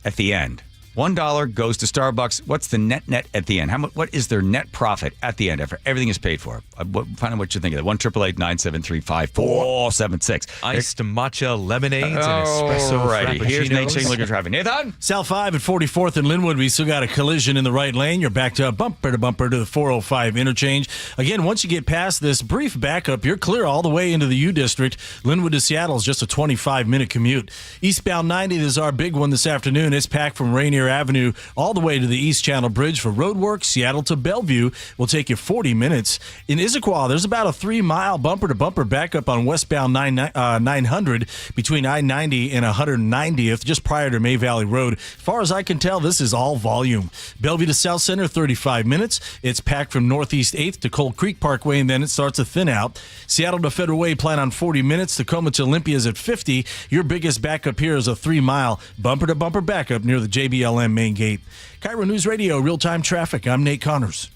at the end? $1 goes to Starbucks. What's the net at the end? What is their net profit at the end after everything is paid for? Find out what you think of that. 1-888-973-5476. Iced matcha lemonades and espresso righty. Here's Nate taking a look at traffic. Nathan? South 5 at 44th and Linwood. We still got a collision in the right lane. You're back to bumper to the 405 interchange. Again, once you get past this brief backup, you're clear all the way into the U District. Linwood to Seattle is just a 25-minute commute. Eastbound 90 is our big one this afternoon. It's packed from Rainier Avenue all the way to the East Channel Bridge for roadwork. Seattle to Bellevue will take you 40 minutes. In Issaquah, there's about a 3-mile bumper-to-bumper backup on westbound 900 between I-90 and 190th, just prior to May Valley Road. As far as I can tell, this is all volume. Bellevue to South Center, 35 minutes. It's packed from Northeast 8th to Cold Creek Parkway, and then it starts to thin out. Seattle to Federal Way, plan on 40 minutes. Tacoma to Olympia is at 50. Your biggest backup here is a 3-mile bumper-to-bumper backup near the JBLM main gate. KIRO News Radio, real-time traffic. I'm Nate Connors.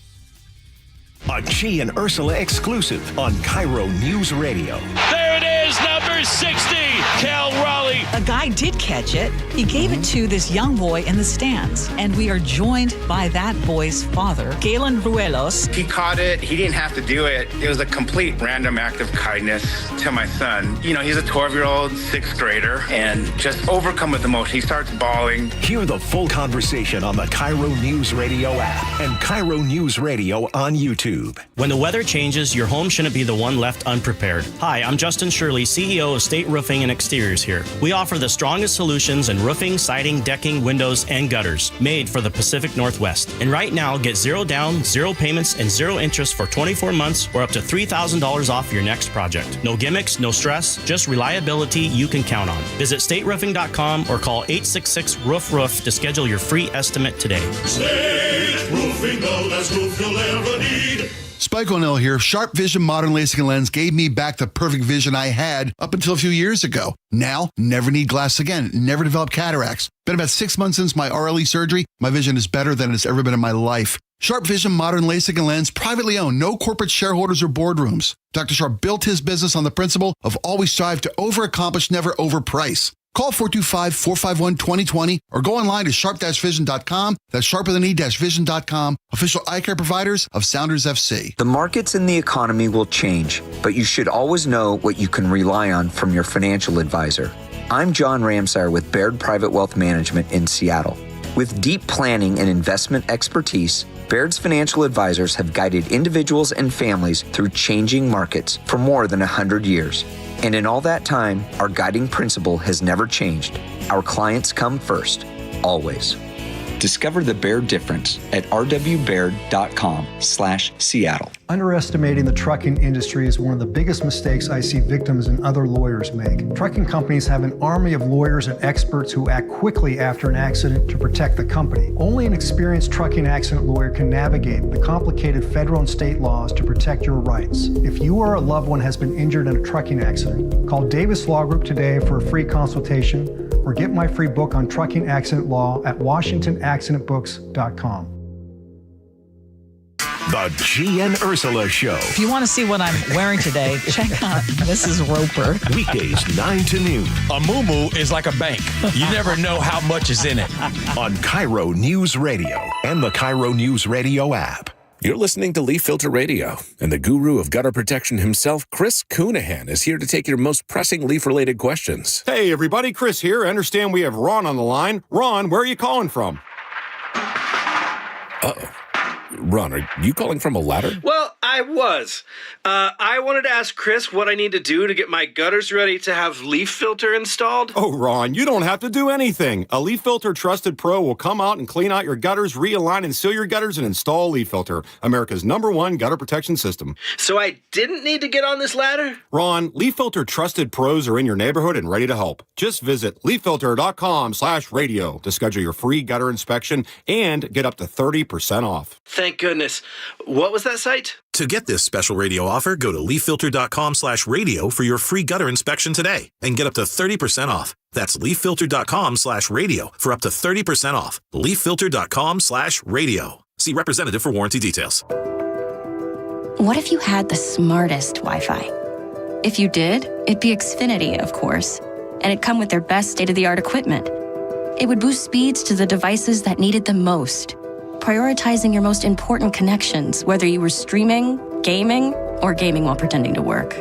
A Chi and Ursula exclusive on KIRO News Radio. There it is, number 60, Cal Raleigh. A guy did catch it. He gave it to this young boy in the stands. And we are joined by that boy's father, Galen Ruelos. He caught it. He didn't have to do it. It was a complete random act of kindness to my son. He's a 12-year-old, 6th grader, and just overcome with emotion. He starts bawling. Hear the full conversation on the KIRO News Radio app and KIRO News Radio on YouTube. When the weather changes, your home shouldn't be the one left unprepared. Hi, I'm Justin Shirley, CEO of State Roofing and Exteriors here. We offer the strongest solutions in roofing, siding, decking, windows, and gutters, made for the Pacific Northwest. And right now, get 0 down, 0 payments, and 0 interest for 24 months or up to $3,000 off your next project. No gimmicks, no stress, just reliability you can count on. Visit stateroofing.com or call 866-ROOF-ROOF to schedule your free estimate today. State Roofing, the best roof you'll ever need. Spike O'Neill here. Sharp Vision Modern LASIK and Lens gave me back the perfect vision I had up until a few years ago. Now, never need glasses again. Never develop cataracts. Been about 6 months since my RLE surgery. My vision is better than it's ever been in my life. Sharp Vision Modern LASIK and Lens, privately owned, no corporate shareholders or boardrooms. Dr. Sharp built his business on the principle of always strive to overaccomplish, never overprice. Call 425-451-2020 or go online to sharp-vision.com. That's sharp-vision.com. Official eye care providers of Sounders FC. The markets and the economy will change, but you should always know what you can rely on from your financial advisor. I'm John Ramsire with Baird Private Wealth Management in Seattle. With deep planning and investment expertise, Baird's financial advisors have guided individuals and families through changing markets for more than 100 years. And in all that time, our guiding principle has never changed. Our clients come first, always. Discover the Baird difference at rwbaird.com/Seattle. Underestimating the trucking industry is one of the biggest mistakes I see victims and other lawyers make. Trucking companies have an army of lawyers and experts who act quickly after an accident to protect the company. Only an experienced trucking accident lawyer can navigate the complicated federal and state laws to protect your rights. If you or a loved one has been injured in a trucking accident, call Davis Law Group today for a free consultation or get my free book on trucking accident law at WashingtonAccidentBooks.com. The G and Ursula Show. If you want to see what I'm wearing today, check out Mrs. Roper. Weekdays 9 to noon. A moo-moo is like a bank. You never know how much is in it. On KIRO News Radio and the KIRO Newsradio app. You're listening to Leaf Filter Radio, and the guru of gutter protection himself, Chris Coonahan, is here to take your most pressing leaf-related questions. Hey, everybody, Chris here. I understand we have Ron on the line. Ron, where are you calling from? Uh-oh. Ron, are you calling from a ladder? Well, I was. I wanted to ask Chris what I need to do to get my gutters ready to have leaf filter installed. Oh, Ron, you don't have to do anything. A Leaf Filter Trusted Pro will come out and clean out your gutters, realign and seal your gutters, and install Leaf Filter, America's #1 gutter protection system. So I didn't need to get on this ladder? Ron, Leaf Filter Trusted Pros are in your neighborhood and ready to help. Just visit leaffilter.com/radio to schedule your free gutter inspection and get up to 30% off. Thank goodness. What was that site? To get this special radio offer, go to leaffilter.com/radio for your free gutter inspection today and get up to 30% off. That's leaffilter.com/radio for up to 30% off. leaffilter.com/radio. See representative for warranty details. What if you had the smartest Wi-Fi? If you did, it'd be Xfinity, of course, and it'd come with their best state-of-the-art equipment. It would boost speeds to the devices that needed them most, prioritizing your most important connections, whether you were streaming, gaming, or gaming while pretending to work.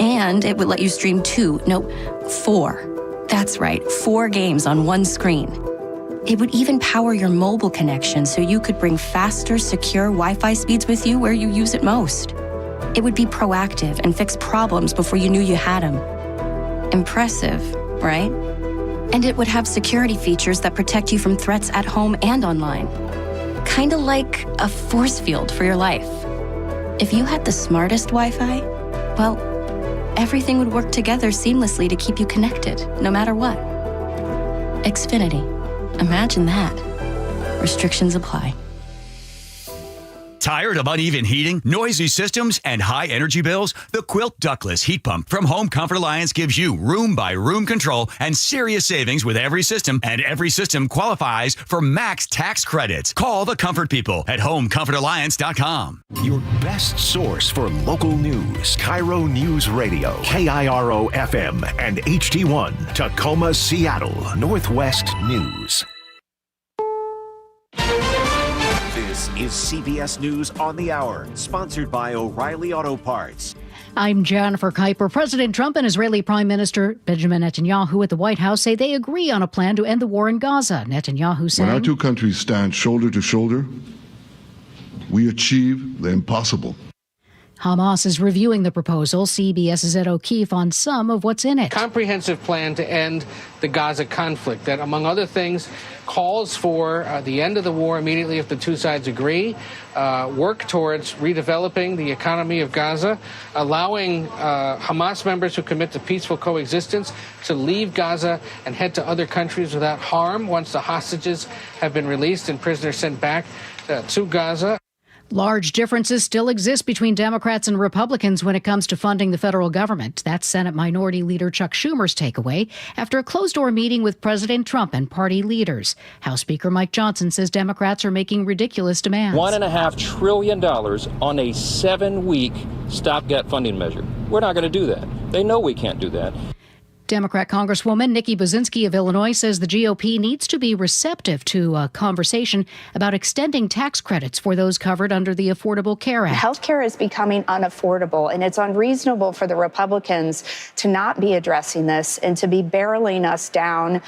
And it would let you stream 4. That's right, 4 games on one screen. It would even power your mobile connection so you could bring faster, secure Wi-Fi speeds with you where you use it most. It would be proactive and fix problems before you knew you had them. Impressive, right? And it would have security features that protect you from threats at home and online. Kind of like a force field for your life. If you had the smartest Wi-Fi, well, everything would work together seamlessly to keep you connected, no matter what. Xfinity. Imagine that. Restrictions apply. Tired of uneven heating, noisy systems, and high energy bills? The Quilt Ductless Heat Pump from Home Comfort Alliance gives you room-by-room control and serious savings with every system, and every system qualifies for max tax credits. Call the Comfort People at HomeComfortAlliance.com. Your best source for local news. KIRO News Radio, KIRO FM, and HD1, Tacoma, Seattle, Northwest News. This is CBS News on the Hour, sponsored by O'Reilly Auto Parts. I'm Jennifer Kuiper. President Trump and Israeli Prime Minister Benjamin Netanyahu at the White House say they agree on a plan to end the war in Gaza. Netanyahu saying, when our two countries stand shoulder to shoulder, we achieve the impossible. Hamas is reviewing the proposal. CBS is at O'Keefe on some of what's in it. Comprehensive plan to end the Gaza conflict that, among other things, calls for the end of the war immediately if the two sides agree, work towards redeveloping the economy of Gaza, allowing Hamas members who commit to peaceful coexistence to leave Gaza and head to other countries without harm once the hostages have been released and prisoners sent back to Gaza. Large differences still exist between Democrats and Republicans when it comes to funding the federal government. That's Senate Minority Leader Chuck Schumer's takeaway after a closed-door meeting with President Trump and party leaders. House Speaker Mike Johnson says Democrats are making ridiculous demands. $1.5 trillion on a 7-week stopgap funding measure. We're not going to do that. They know we can't do that. Democrat Congresswoman Nikki Bozinski of Illinois says the GOP needs to be receptive to a conversation about extending tax credits for those covered under the Affordable Care Act. Healthcare is becoming unaffordable, and it's unreasonable for the Republicans to not be addressing this and to be barreling us down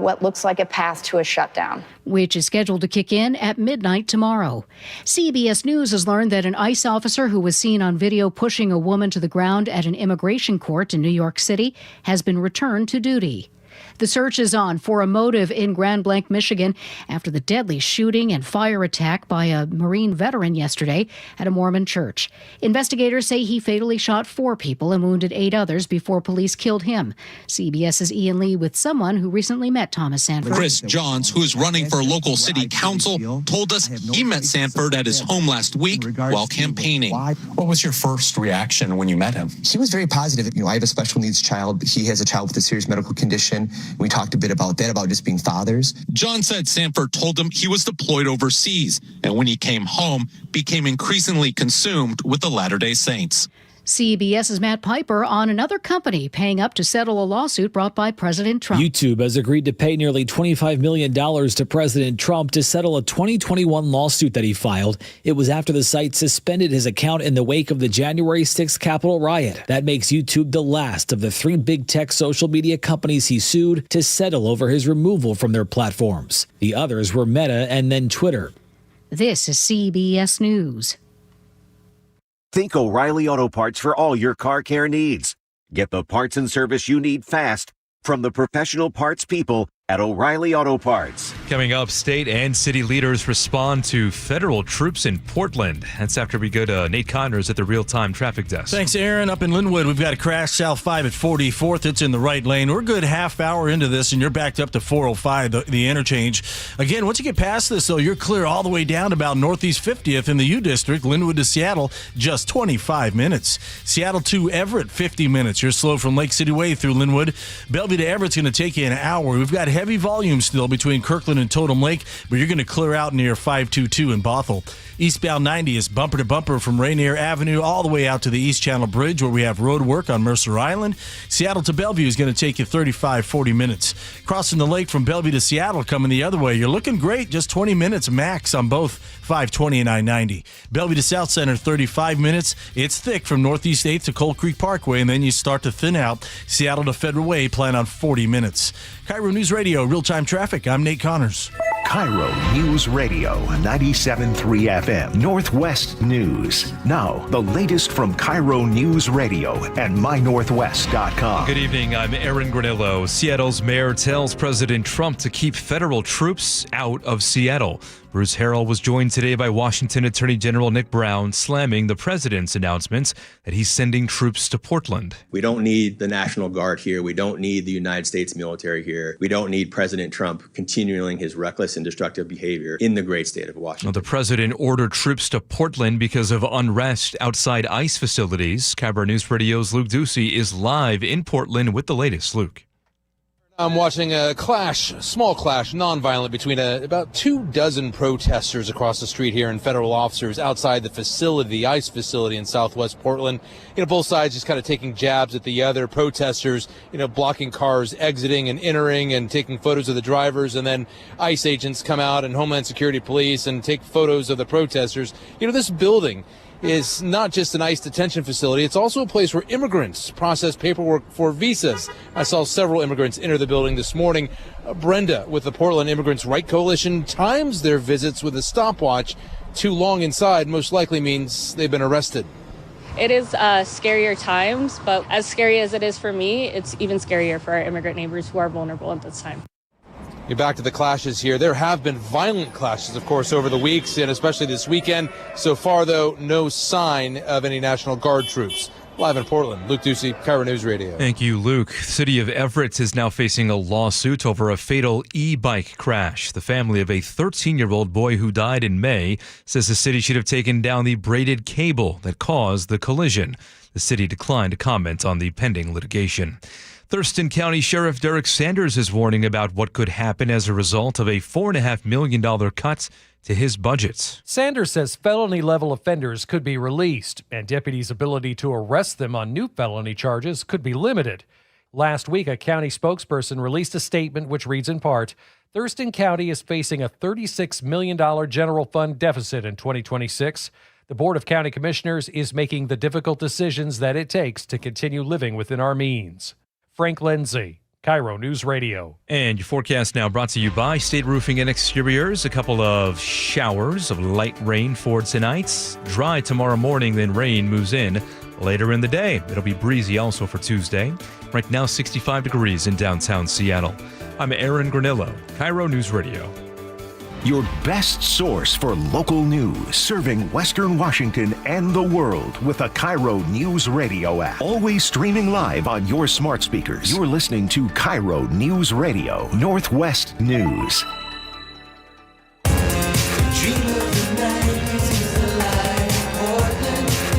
what looks like a path to a shutdown, which is scheduled to kick in at midnight tomorrow. CBS News has learned that an ICE officer who was seen on video pushing a woman to the ground at an immigration court in New York City has been returned to duty. The search is on for a motive in Grand Blanc, Michigan, after the deadly shooting and fire attack by a Marine veteran yesterday at a Mormon church. Investigators say he fatally shot 4 people and wounded 8 others before police killed him. CBS's Ian Lee with someone who recently met Thomas Sanford. Chris Johns, who is running for local city council, told us he met Sanford at his home last week while campaigning. What was your first reaction when you met him? He was very positive. I have a special needs child. He has a child with a serious medical condition. We talked a bit about that, about just being fathers. John said Sanford told him he was deployed overseas, and when he came home, became increasingly consumed with the Latter-day Saints. CBS's Matt Piper on another company paying up to settle a lawsuit brought by President Trump. YouTube has agreed to pay nearly $25 million to President Trump to settle a 2021 lawsuit that he filed. It was after the site suspended his account in the wake of the January 6th Capitol riot. That makes YouTube the last of the 3 big tech social media companies he sued to settle over his removal from their platforms. The others were Meta and then Twitter. This is CBS News. Think O'Reilly Auto Parts for all your car care needs. Get the parts and service you need fast from the professional parts people at O'Reilly Auto Parts. Coming up, state and city leaders respond to federal troops in Portland. That's after we go to Nate Connors at the real-time traffic desk. Thanks, Aaron. Up in Linwood, we've got a crash south 5 at 44th. It's in the right lane. We're a good half hour into this, and you're backed up to 405, the interchange. Again, once you get past this, though, you're clear all the way down about Northeast 50th in the U District. Linwood to Seattle, just 25 minutes. Seattle to Everett, 50 minutes. You're slow from Lake City Way through Linwood. Bellevue to Everett's going to take you an hour. We've got heavy volume still between Kirkland and Totem Lake, but you're going to clear out near 522 in Bothell. Eastbound 90 is bumper to bumper from Rainier Avenue all the way out to the East Channel Bridge where we have road work on Mercer Island. Seattle to Bellevue is going to take you 40 minutes. Crossing the lake from Bellevue to Seattle coming the other way, you're looking great, just 20 minutes max on both 520 and I-90. Bellevue to South Center, 35 minutes. It's thick from Northeast 8th to Cold Creek Parkway, and then you start to thin out. Seattle to Federal Way, plan on 40 minutes. KIRO News Radio, real-time traffic. I'm Nate Connors. KIRO News Radio, 97.3 FM, Northwest News. Now, the latest from KIRO News Radio and mynorthwest.com. Good evening, I'm Aaron Granillo. Seattle's mayor tells President Trump to keep federal troops out of Seattle. Bruce Harrell was joined today by Washington Attorney General Nick Brown, slamming the president's announcements that he's sending troops to Portland. We don't need the National Guard here. We don't need the United States military here. We don't need President Trump continuing his reckless and destructive behavior in the great state of Washington. Well, the president ordered troops to Portland because of unrest outside ICE facilities. KIRO News Radio's Luke Ducey is live in Portland with the latest. Luke. I'm watching a small clash, nonviolent, between about 24 protesters across the street here and federal officers outside the facility, the ICE facility in Southwest Portland. Both sides just kind of taking jabs at the other. Protesters, blocking cars exiting and entering and taking photos of the drivers, and then ICE agents come out and Homeland Security police and take photos of the protesters. This building is not just an ICE detention facility. It's also a place where immigrants process paperwork for visas. I saw several immigrants enter the building this morning. Brenda with the Portland Immigrants' Right Coalition times their visits with a stopwatch. Too long inside most likely means they've been arrested. It is scarier times, but as scary as it is for me, it's even scarier for our immigrant neighbors who are vulnerable at this time. Back to the clashes here. There have been violent clashes, of course, over the weeks and especially this weekend. So far, though, no sign of any National Guard troops. Live in Portland, Luke Ducey, KIRO News Radio. Thank you, Luke. The city of Everett is now facing a lawsuit over a fatal e-bike crash. The family of a 13-year-old boy who died in May says the city should have taken down the braided cable that caused the collision. The city declined to comment on the pending litigation. Thurston County Sheriff Derek Sanders is warning about what could happen as a result of a $4.5 million cut to his budget. Sanders says felony-level offenders could be released, and deputies' ability to arrest them on new felony charges could be limited. Last week, a county spokesperson released a statement which reads in part, Thurston County is facing a $36 million general fund deficit in 2026. The Board of County Commissioners is making the difficult decisions that it takes to continue living within our means. Frank Lindsay, KIRO News Radio. And your forecast now brought to you by State Roofing and Exteriors. A couple of showers of light rain for tonight. Dry tomorrow morning, then rain moves in later in the day. It'll be breezy also for Tuesday. Right now, 65 degrees in downtown Seattle. I'm Aaron Granillo, KIRO News Radio. Your best source for local news, serving Western Washington and the world with the KIRO News Radio app. Always streaming live on your smart speakers. You're listening to KIRO News Radio, Northwest News.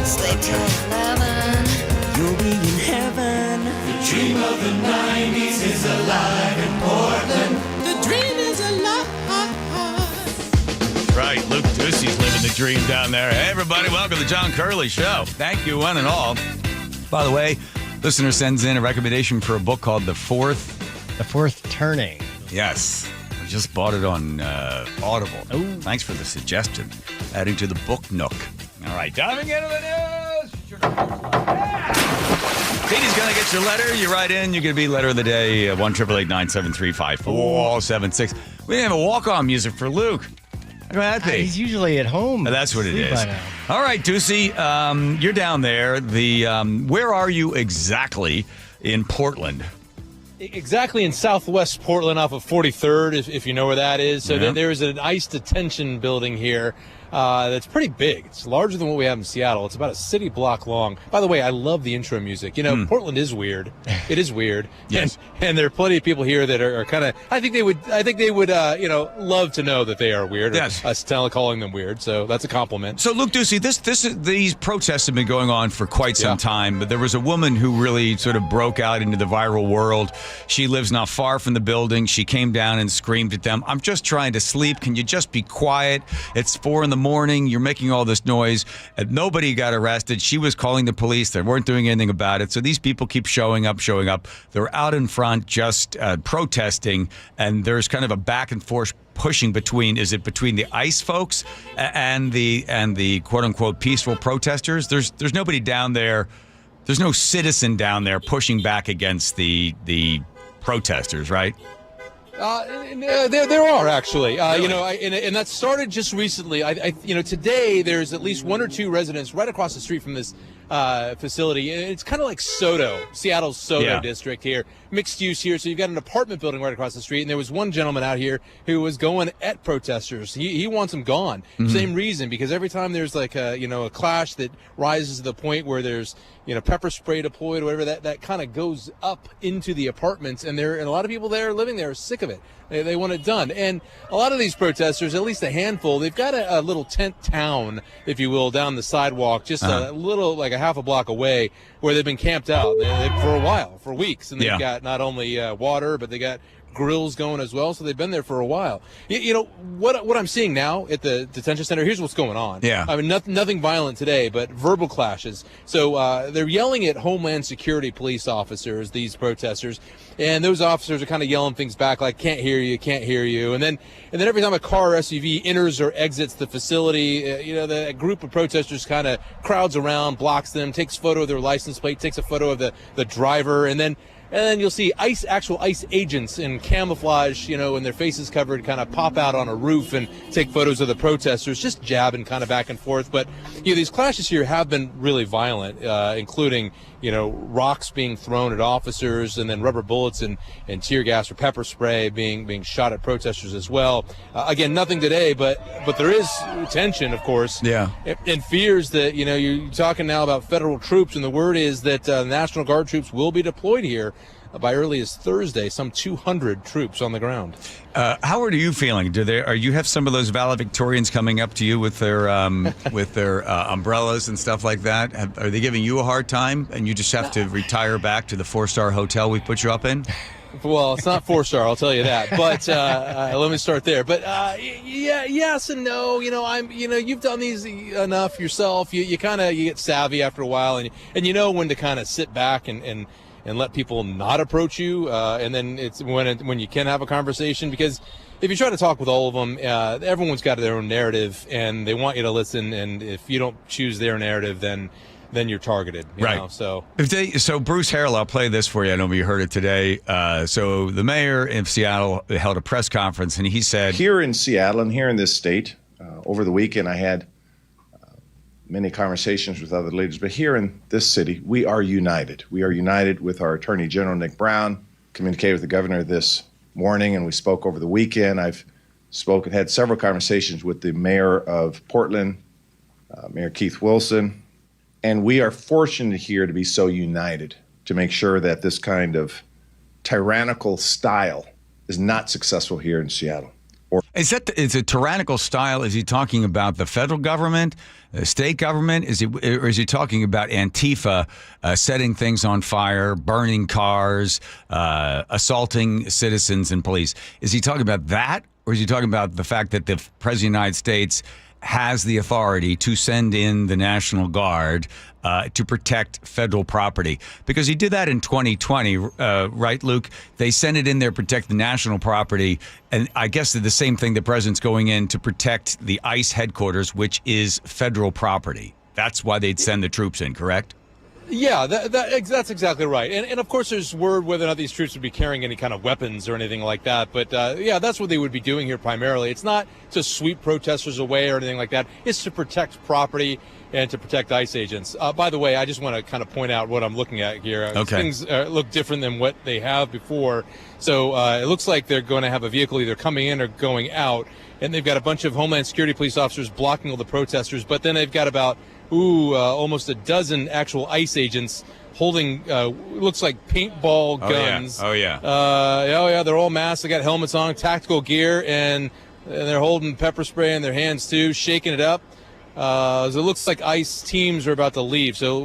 Sleep till 11. You'll be in heaven. The dream of the 90s is alive in Portland. The dream is alive. Right, Luke Ducey's living the dream down there. Hey, everybody, welcome to the John Curley Show. Thank you, one and all. By the way, listener sends in a recommendation for a book called The Fourth Turning. Yes. I just bought it on Audible. Oh, thanks for the suggestion. Adding to the book nook. All right, diving into the news. Katie's going to get your letter. You write in. You can be letter of the day, 1-888-973-5476. We didn't have a walk-on music for Luke. How can that be? He's usually at home. That's what it is. All right, Ducey, you're down there. Where are you exactly in Portland? Exactly in southwest Portland off of 43rd, if you know where that is. So there is an ICE detention building here that's pretty big. It's larger than what we have in Seattle. It's about a city block long. By the way, I love the intro music. You know, Portland is weird. It is weird. Yes. And there are plenty of people here that are kind of, I think they would love to know that they are weird. Yes. Us calling them weird. So that's a compliment. So, Luke Ducey, these protests have been going on for quite some time, but there was a woman who really sort of broke out into the viral world. She lives not far from the building. She came down and screamed at them, "I'm just trying to sleep. Can you just be quiet? It's 4 a.m. You're making all this noise." And nobody got arrested. She was calling the police. They weren't doing anything about it. So these people keep showing up. They're out in front just protesting, and there's kind of a back and forth pushing between the ICE folks and the quote unquote peaceful protesters. There's nobody down there. There's no citizen down there pushing back against the protesters, right? There are actually, Really? and that started just recently. Today there's at least 1 or 2 residents right across the street from this facility. It's kind of like Seattle's SoDo district here, mixed use here. So you've got an apartment building right across the street, and there was one gentleman out here who was going at protesters. He wants them gone. Mm-hmm. Same reason, because every time there's like a clash that rises to the point where there's pepper spray deployed or whatever, that kind of goes up into the apartments, and a lot of people there living there are sick of it. They want it done. And a lot of these protesters, at least a handful, they've got a little tent town, if you will, down the sidewalk, just a little, like a half a block away, where they've been camped out for a while, for weeks. And they've got not only water, but they got grills going as well, so they've been there for a while. What I'm seeing now at the detention center, here's what's going on. I mean, nothing violent today, but verbal clashes. So they're yelling at Homeland Security police officers, these protesters, and those officers are kind of yelling things back like, can't hear you. And then every time a car or SUV enters or exits the facility, the group of protesters kind of crowds around, blocks them, takes a photo of their license plate, takes a photo of the driver, and then you'll see actual ICE agents in camouflage, and their faces covered, kind of pop out on a roof and take photos of the protesters, just jabbing kind of back and forth. But these clashes here have been really violent, including rocks being thrown at officers, and then rubber bullets and tear gas or pepper spray being shot at protesters as well. Again, nothing today, but there is tension, of course. And fears that you're talking now about federal troops, and the word is that National Guard troops will be deployed here by early as Thursday. Some 200 troops on the ground. How are you feeling? You have some of those valedictorians coming up to you with their umbrellas and stuff like that? Are they giving you a hard time, and you just have to retire back to the 4-star hotel we put you up in? Well, it's not 4-star, I'll tell you that. But let me start there. But yes and no. You've done these enough yourself. You get savvy after a while, and you know when to kind of sit back and let people not approach you, and then it's when you can have a conversation, because if you try to talk with all of them, everyone's got their own narrative, and they want you to listen, and if you don't choose their narrative, then you're targeted. You know? So Bruce Harrell, I'll play this for you. I know you heard it today. So the mayor of Seattle held a press conference, and he said, here in Seattle and here in this state, over the weekend I had many conversations with other leaders, but here in this city, we are united. We are united with our Attorney General, Nick Brown, communicated with the governor this morning, and we spoke over the weekend. I've had several conversations with the mayor of Portland, Mayor Keith Wilson, and we are fortunate here to be so united to make sure that this kind of tyrannical style is not successful here in Seattle. Is it tyrannical style? Is he talking about the federal government, the state government? Or is he talking about Antifa setting things on fire, burning cars, assaulting citizens and police? Is he talking about that? Or is he talking about the fact that the President of the United States has the authority to send in the National Guard to protect federal property? Because he did that in 2020, right, Luke? They sent it in there to protect the national property. And I guess the same thing, the president's going in to protect the ICE headquarters, which is federal property. That's why they'd send the troops in, correct? Yeah, that's exactly right. And of course, there's word whether or not these troops would be carrying any kind of weapons or anything like that. But yeah, that's what they would be doing here primarily. It's not to sweep protesters away or anything like that. It's to protect property and to protect ICE agents. By the way, I just want to kind of point out what I'm looking at here. Okay. Things look different than what they have before. So it looks like they're going to have a vehicle either coming in or going out. And they've got a bunch of Homeland Security police officers blocking all the protesters. But then they've got about almost a dozen actual ICE agents holding, looks like paintball guns. Oh, yeah. They're all masked. They got helmets on, tactical gear, and they're holding pepper spray in their hands, too, shaking it up. So it looks like ICE teams are about to leave. So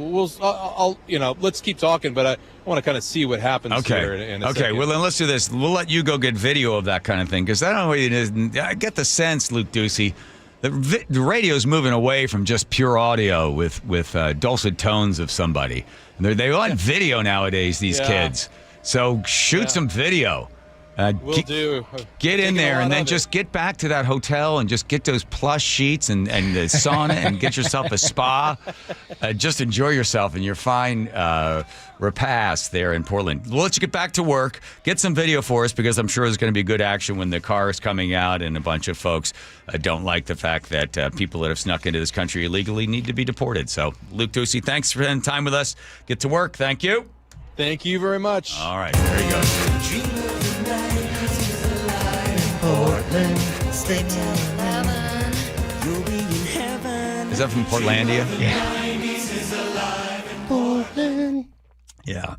let's keep talking, but I want to kind of see what happens here in a second. Well, then let's do this. We'll let you go get video of that kind of thing, because I don't know what it is. I get the sense, Luke Ducey, the radio's moving away from just pure audio with dulcet tones of somebody. They want video nowadays, these kids. So shoot some video. Get in there and then just get back to that hotel and just get those plush sheets and the sauna and get yourself a spa. Just enjoy yourself and your fine repast there in Portland. We'll let you get back to work. Get some video for us, because I'm sure there's going to be good action when the car is coming out and a bunch of folks don't like the fact that people that have snuck into this country illegally need to be deported. So, Luke Ducey, thanks for spending time with us. Get to work. Thank you. Thank you very much. All right, there you go. Portland, stay till 11. You'll be in heaven. Is that from Portlandia? Yeah. Portland. Yeah.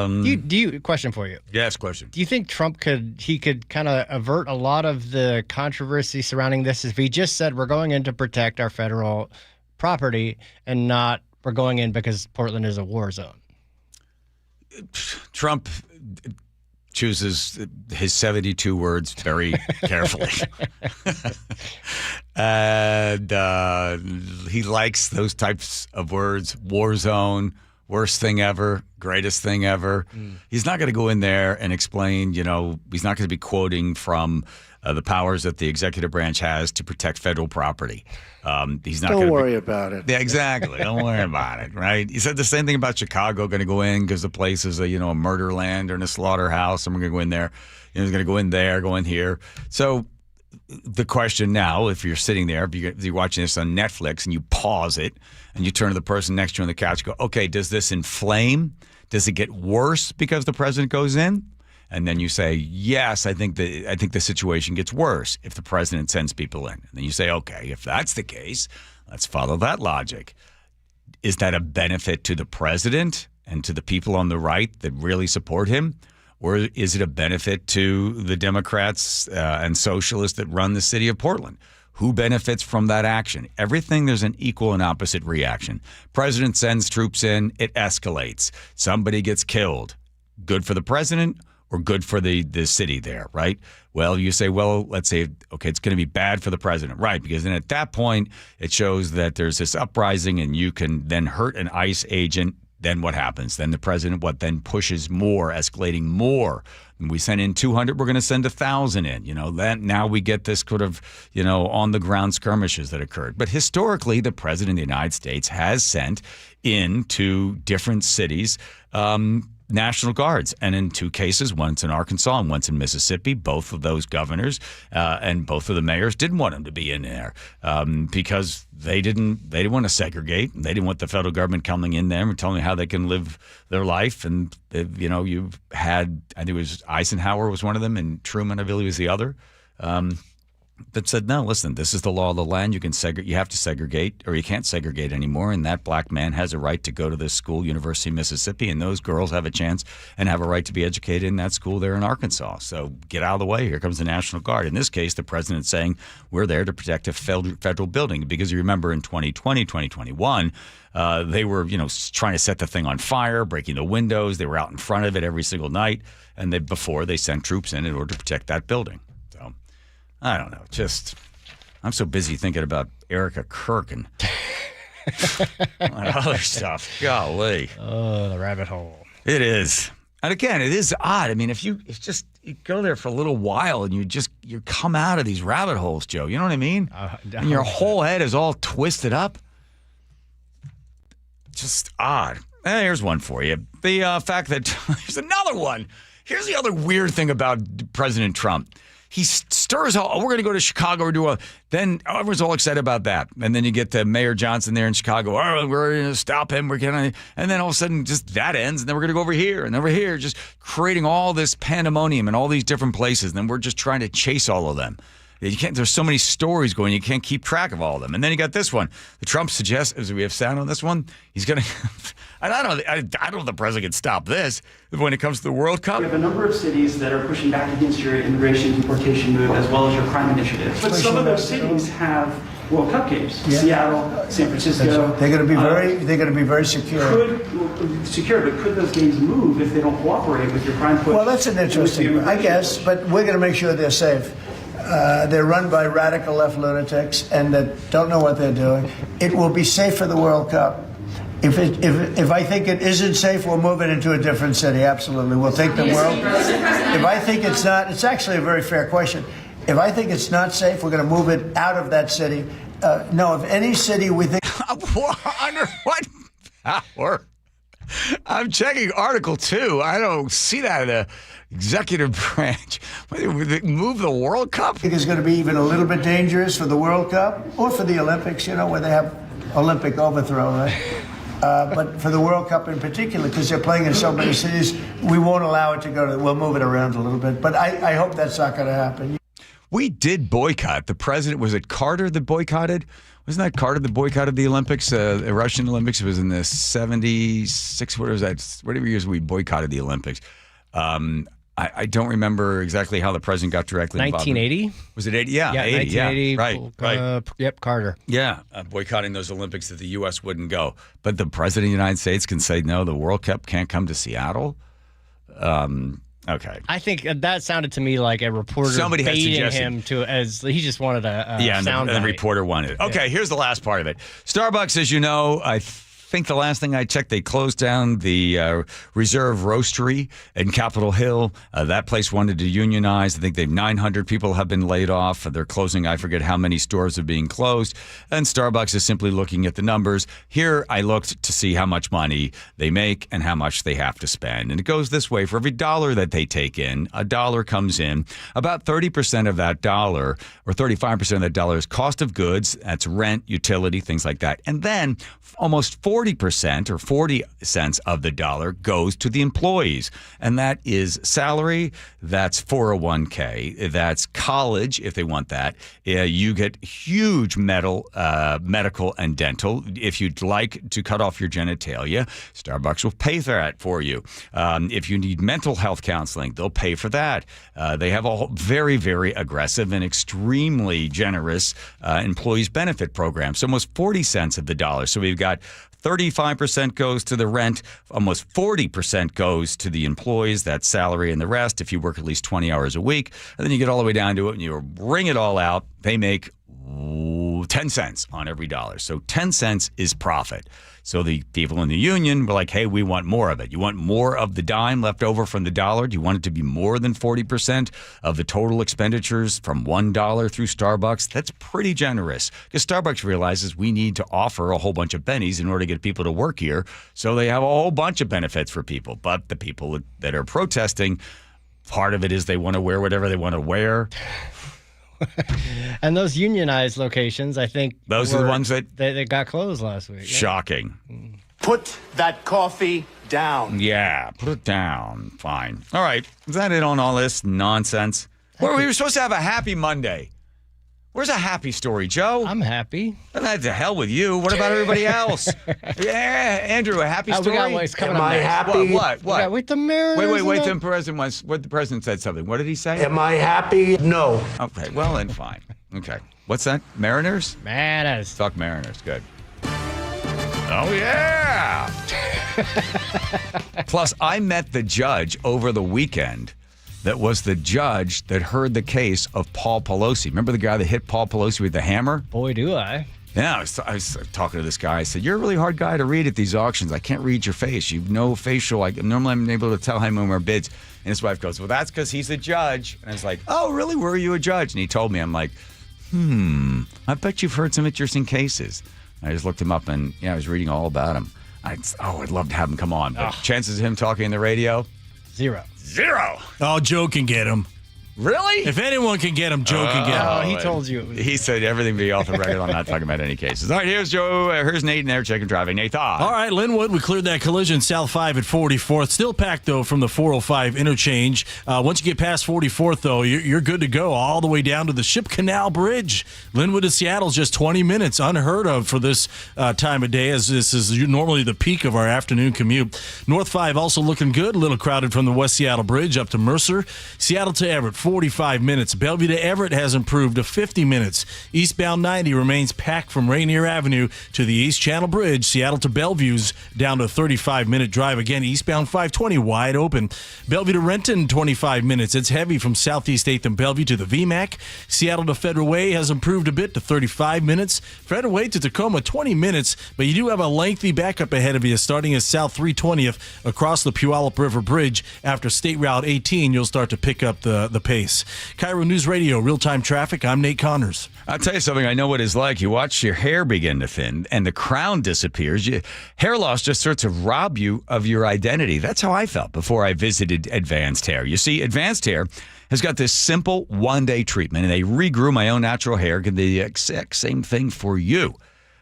Do you question for you? Yes, question. Do you think Trump could kind of avert a lot of the controversy surrounding this if he just said we're going in to protect our federal property and not we're going in because Portland is a war zone? Trump chooses his 72 words very carefully. And he likes those types of words. War zone, worst thing ever, greatest thing ever. He's not going to go in there and explain, he's not going to be quoting from the powers that the executive branch has to protect federal property. He's not. Don't worry about it. Yeah, exactly. Don't worry about it. Right? He said the same thing about Chicago. Going to go in because the place is a murder land or in a slaughterhouse, and we're going to go in there. He's going to go in there, go in here. So the question now, if you're sitting there, if you're watching this on Netflix and you pause it and you turn to the person next to you on the couch, and go, okay, does this inflame? Does it get worse because the president goes in? And then you say, yes, I think the situation gets worse if the president sends people in. And then you say, okay, if that's the case, let's follow that logic. Is that a benefit to the president and to the people on the right that really support him? Or is it a benefit to the Democrats and socialists that run the city of Portland? Who benefits from that action? Everything, there's an equal and opposite reaction. President sends troops in, it escalates. Somebody gets killed. Good for the president or good for the city there, right? Well, you say, let's say, okay, it's going to be bad for the president, right? Because then at that point, it shows that there's this uprising and you can then hurt an ICE agent. Then what happens? Then the president, then pushes more, escalating more. And we send in 200, we're going to send 1,000 in. Then now we get this sort of, on the ground skirmishes that occurred. But historically, the president of the United States has sent into different cities National Guards. And in 2 cases, once in Arkansas and once in Mississippi, both of those governors and both of the mayors didn't want them to be in there because they didn't want to segregate. They didn't want the federal government coming in there and telling them how they can live their life. And, you've had, I think it was Eisenhower was one of them and Truman, I believe, was the other. That said, no, listen, this is the law of the land. You have to segregate, or you can't segregate anymore. And that black man has a right to go to this school, University of Mississippi, and those girls have a chance and have a right to be educated in that school there in Arkansas. So get out of the way. Here comes the National Guard. In this case, the president's saying we're there to protect a federal building because you remember in 2020, 2021, they were, trying to set the thing on fire, breaking the windows. They were out in front of it every single night, and before they sent troops in order to protect that building. I don't know. I'm so busy thinking about Erica Kirk and other stuff. Golly. Oh, the rabbit hole. It is. And again, it is odd. I mean, you go there for a little while and you come out of these rabbit holes, Joe. You know what I mean? And your whole head is all twisted up. Just odd. Here's one for you. The fact that there's another one. Here's the other weird thing about President Trump. He stirs all, we're going to go to Chicago then everyone's all excited about that. And then you get Mayor Johnson there in Chicago. Oh, we're going to stop him. And then all of a sudden just that ends. And then we're going to go over here and over here, just creating all this pandemonium in all these different places. And then we're just trying to chase all of them. There's so many stories going, you can't keep track of all of them. And then you got this one. The Trump suggests, as we have sound on this one, he's going to, I don't know if the president can stop this when it comes to the World Cup. We have a number of cities that are pushing back against your immigration deportation move as well as your crime initiative. But some of those cities have World Cup games. Yeah. Seattle, San Francisco. They're going to be very secure. But could those games move if they don't cooperate with your crime push? Well, that's an interesting, I guess, but we're going to make sure they're safe. They're run by radical left lunatics and that don't know what they're doing. It will be safe for the World Cup. If I think it isn't safe, we'll move it into a different city. Absolutely. We'll take the world. If I think it's not, it's actually a very fair question. If I think it's not safe, we're going to move it out of that city. No, if any city we think... Under what power? I'm checking Article 2. I don't see that in the executive branch. Move the World Cup? I think it's going to be even a little bit dangerous for the World Cup or for the Olympics, where they have Olympic overthrow, right? But for the World Cup in particular, because they're playing in so many cities, we won't allow it to go we'll move it around a little bit. But I hope that's not going to happen. We did boycott. The president, was it Carter that boycotted? Wasn't that Carter that boycotted the Olympics? The Russian Olympics was in the 76, what was that? Whatever years we boycotted the Olympics. I don't remember exactly how the president got directly involved. 1980? Was it 80? Yeah, 80, 1980. Yeah. Right. Yep, Carter. Yeah, boycotting those Olympics that the U.S. wouldn't go. But the president of the United States can say, no, the World Cup can't come to Seattle? Okay. I think that sounded to me like a reporter baiting him to, as he just wanted a sound. And the reporter wanted it. Okay, here's the last part of it. Starbucks, as you know, I think the last thing I checked, they closed down the Reserve Roastery in Capitol Hill. That place wanted to unionize. I think 900 people have been laid off. They're closing, I forget how many stores are being closed. And Starbucks is simply looking at the numbers. Here, I looked to see how much money they make and how much they have to spend. And it goes this way. For every dollar that they take in, a dollar comes in. About 30% of that dollar, or 35% of that dollar is cost of goods. That's rent, utility, things like that. And then almost 40% or 40 cents of the dollar goes to the employees. And that is salary, that's 401k, that's college if they want that. You get huge medical and dental. If you'd like to cut off your genitalia, Starbucks will pay for that for you. If you need mental health counseling, they'll pay for that. They have a very, very aggressive and extremely generous employees benefit program. So almost 40 cents of the dollar. So we've got 35% goes to the rent, almost 40% goes to the employees, that's salary, and the rest if you work at least 20 hours a week. And then you get all the way down to it and you ring it all out. They make 10 cents on every dollar. So 10 cents is profit. So the people in the union were like, hey, we want more of it. You want more of the dime left over from the dollar? Do you want it to be more than 40% of the total expenditures from $1 through Starbucks? That's pretty generous because Starbucks realizes we need to offer a whole bunch of pennies in order to get people to work here. So they have a whole bunch of benefits for people. But the people that are protesting, part of it is they want to wear whatever they want to wear. And those unionized locations, I think, those are the ones that got closed last week. Shocking. Put that coffee down. Yeah, put it down. Fine. All right. Is that it on all this nonsense? We were supposed to have a happy Monday. Where's a happy story, Joe? I'm happy. Well, to hell with you. What about everybody else? Yeah, Andrew, a happy story? Am I happy? What? With the Mariners. Wait. The president said something. What did he say? Am I happy? No. Okay, well then fine. Okay. What's that? Mariners? Mariners. Fuck Mariners. Good. Oh, yeah. Plus, I met the judge over the weekend that was the judge that heard the case of Paul Pelosi. Remember the guy that hit Paul Pelosi with the hammer? Boy, do I. Yeah, I was talking to this guy. I said, you're a really hard guy to read at these auctions. I can't read your face. You've no facial. Normally I'm able to tell him when we're bids. And his wife goes, well, that's because he's a judge. And I was like, oh, really? Were you a judge? And he told me, I'm like, I bet you've heard some interesting cases. I just looked him up and, I was reading all about him. I'd love to have him come on. But chances of him talking on the radio? Zero. Oh, Joe can get him. Really? If anyone can get him, Joe can get him. Oh, he told you. He said everything be off the record. I'm not talking about any cases. All right, here's Joe. Here's Nate in there checking traffic. Nate, all right, Linwood, we cleared that collision south 5 at 44th. Still packed, though, from the 405 interchange. Once you get past 44th, though, you're good to go all the way down to the Ship Canal Bridge. Linwood to Seattle's just 20 minutes, unheard of for this time of day, as this is normally the peak of our afternoon commute. North 5 also looking good, a little crowded from the West Seattle Bridge up to Mercer. Seattle to Everett, 45 minutes. Bellevue to Everett has improved to 50 minutes. Eastbound 90 remains packed from Rainier Avenue to the East Channel Bridge. Seattle to Bellevue's down to a 35-minute drive. Again, eastbound 520 wide open. Bellevue to Renton, 25 minutes. It's heavy from Southeast 8th and Bellevue to the VMAC. Seattle to Federal Way has improved a bit to 35 minutes. Federal Way to Tacoma, 20 minutes, but you do have a lengthy backup ahead of you starting at South 320th across the Puyallup River Bridge. After State Route 18, you'll start to pick up the pace. KIRO News Radio, real-time traffic. I'm Nate Connors. I'll tell you something. I know what it's like. You watch your hair begin to thin and the crown disappears. Hair loss just starts to rob you of your identity. That's how I felt before I visited Advanced Hair. You see, Advanced Hair has got this simple one-day treatment, and they regrew my own natural hair, can do the exact same thing for you.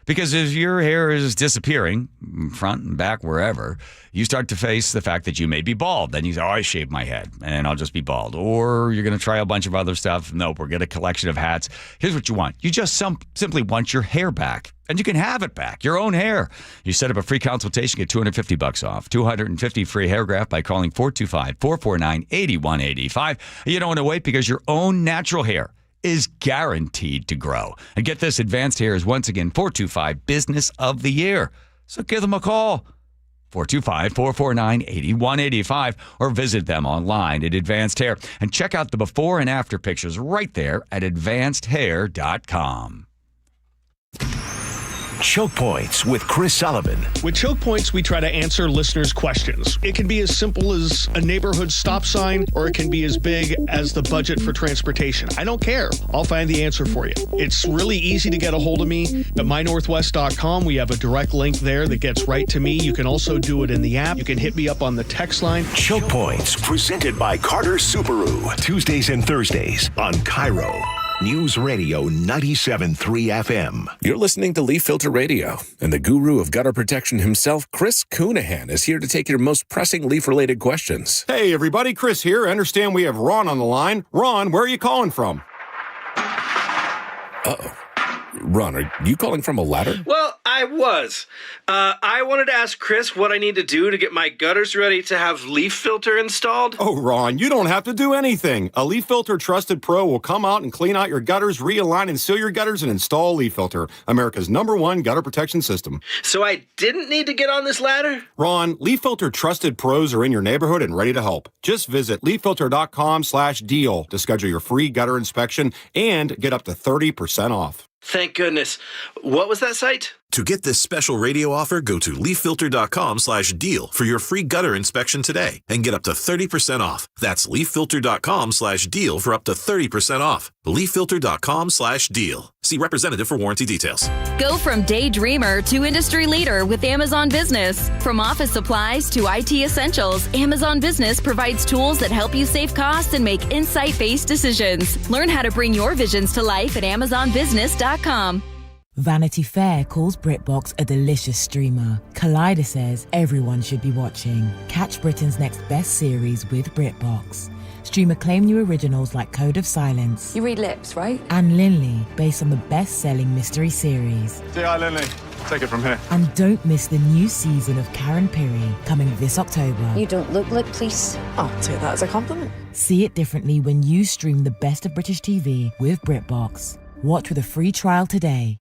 Because if your hair is disappearing, front and back, wherever, you start to face the fact that you may be bald. Then you say, I shaved my head and I'll just be bald. Or you're going to try a bunch of other stuff. Nope, we'll get a collection of hats. Here's what you want. You just simply want your hair back. And you can have it back, your own hair. You set up a free consultation, get $250 off, $250 free hair graft by calling 425-449-8185. You don't want to wait because your own natural hair is guaranteed to grow. And get this, Advanced Hair is once again 425 Business of the Year. So give them a call, 425-449-8185, or visit them online at Advanced Hair. And check out the before and after pictures right there at advancedhair.com. Choke Points with Chris Sullivan. With Choke Points, we try to answer listeners' questions. It can be as simple as a neighborhood stop sign, or it can be as big as the budget for transportation. I don't care. I'll find the answer for you. It's really easy to get a hold of me at mynorthwest.com. We have a direct link there that gets right to me. You can also do it in the app. You can hit me up on the text line. Choke Points, presented by Carter Subaru. Tuesdays and Thursdays on KIRO News Radio 97.3 FM. You're listening to Leaf Filter Radio, and the guru of gutter protection himself, Chris Coonahan, is here to take your most pressing leaf-related questions. Hey, everybody, Chris here. I understand we have Ron on the line. Ron, where are you calling from? Uh-oh. Ron, are you calling from a ladder? Well, I was. I wanted to ask Chris what I need to do to get my gutters ready to have leaf filter installed. Oh, Ron, you don't have to do anything. A Leaf Filter Trusted Pro will come out and clean out your gutters, realign and seal your gutters, and install Leaf Filter, America's #1 gutter protection system. So I didn't need to get on this ladder? Ron, Leaf Filter Trusted Pros are in your neighborhood and ready to help. Just visit leaffilter.com/deal to schedule your free gutter inspection and get up to 30% off. Thank goodness. What was that site? To get this special radio offer, go to leaffilter.com/deal for your free gutter inspection today and get up to 30% off. That's leaffilter.com/deal for up to 30% off. leaffilter.com/deal. See representative for warranty details. Go from daydreamer to industry leader with Amazon Business. From office supplies to IT essentials, Amazon Business provides tools that help you save costs and make insight-based decisions. Learn how to bring your visions to life at amazonbusiness.com. Vanity Fair calls BritBox a delicious streamer. Collider says everyone should be watching. Catch Britain's next best series with BritBox. Stream acclaimed new originals like Code of Silence. You read lips, right? And Linley, based on the best-selling mystery series. Say hi, Linley. Take it from here. And don't miss the new season of Karen Piri, coming this October. You don't look like police. I'll take that as a compliment. See it differently when you stream the best of British TV with BritBox. Watch with a free trial today.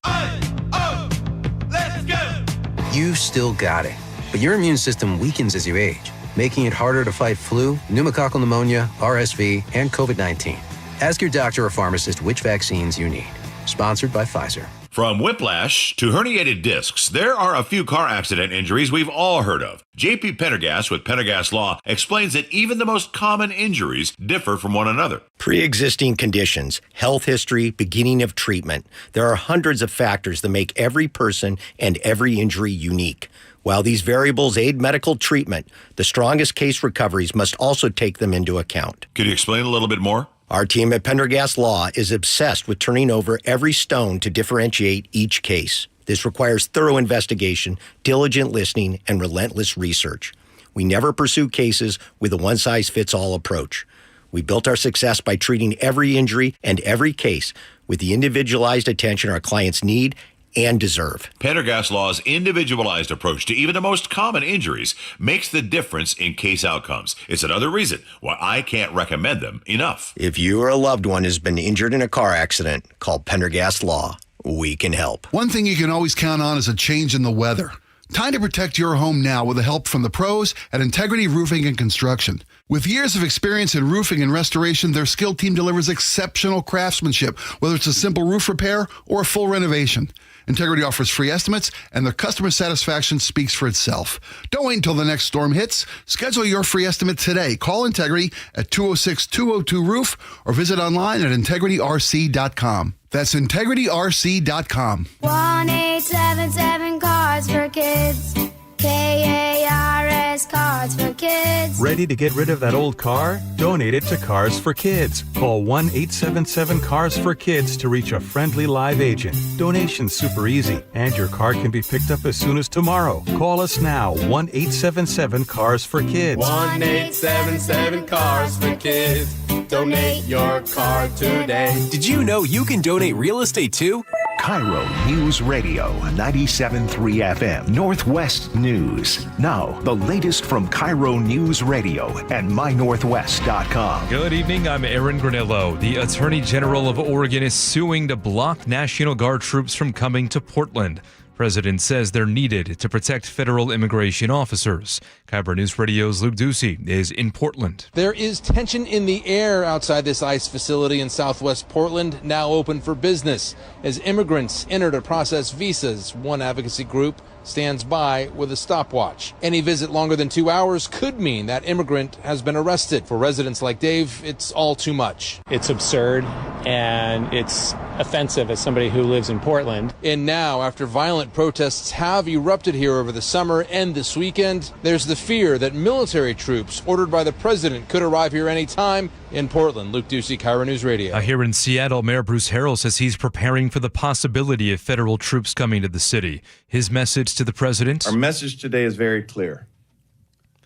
You've still got it, but your immune system weakens as you age, making it harder to fight flu, pneumococcal pneumonia, RSV, and COVID-19. Ask your doctor or pharmacist which vaccines you need. Sponsored by Pfizer. From whiplash to herniated discs, there are a few car accident injuries we've all heard of. JP Pendergast with Pendergast Law explains that even the most common injuries differ from one another. Pre-existing conditions, health history, beginning of treatment. There are hundreds of factors that make every person and every injury unique. While these variables aid medical treatment, the strongest case recoveries must also take them into account. Could you explain a little bit more? Our team at Pendergast Law is obsessed with turning over every stone to differentiate each case. This requires thorough investigation, diligent listening, and relentless research. We never pursue cases with a one-size-fits-all approach. We built our success by treating every injury and every case with the individualized attention our clients need and deserve. Pendergast Law's individualized approach to even the most common injuries makes the difference in case outcomes. It's another reason why I can't recommend them enough. If you or a loved one has been injured in a car accident, call Pendergast Law. We can help. One thing you can always count on is a change in the weather. Time to protect your home now with the help from the pros at Integrity Roofing and Construction. With years of experience in roofing and restoration, their skilled team delivers exceptional craftsmanship, whether it's a simple roof repair or a full renovation. Integrity offers free estimates, and their customer satisfaction speaks for itself. Don't wait until the next storm hits. Schedule your free estimate today. Call Integrity at 206-202-ROOF or visit online at integrityrc.com. That's integrityrc.com. 1-877 Cards for Kids. KARS Cards for Kids. Ready to get rid of that old car? Donate it to Cars for Kids. Call 1-877-CARS-FOR-KIDS to reach a friendly live agent. Donation's super easy, and your car can be picked up as soon as tomorrow. Call us now, 1-877-CARS-FOR-KIDS. 1-877-CARS-FOR-KIDS. Donate your car today. Did you know you can donate real estate too? KIRO News Radio, 97.3 FM, Northwest News. Now, the latest from KIRO News Radio and mynorthwest.com. Good evening, I'm Aaron Granillo. The Attorney General of Oregon is suing to block National Guard troops from coming to Portland. President says they're needed to protect federal immigration officers. KIRO News Radio's Luke Ducey is in Portland. There is tension in the air outside this ICE facility in southwest Portland, now open for business. As immigrants enter to process visas, one advocacy group stands by with a stopwatch. Any visit longer than 2 hours could mean that immigrant has been arrested. For residents like Dave, it's all too much. It's absurd and it's offensive as somebody who lives in Portland. And now, after violent protests have erupted here over the summer and this weekend, there's the fear that military troops ordered by the president could arrive here any time in Portland. Luke Ducey, KIRO News Radio. Here in Seattle, Mayor Bruce Harrell says he's preparing for the possibility of federal troops coming to the city. His message to the president? Our message today is very clear.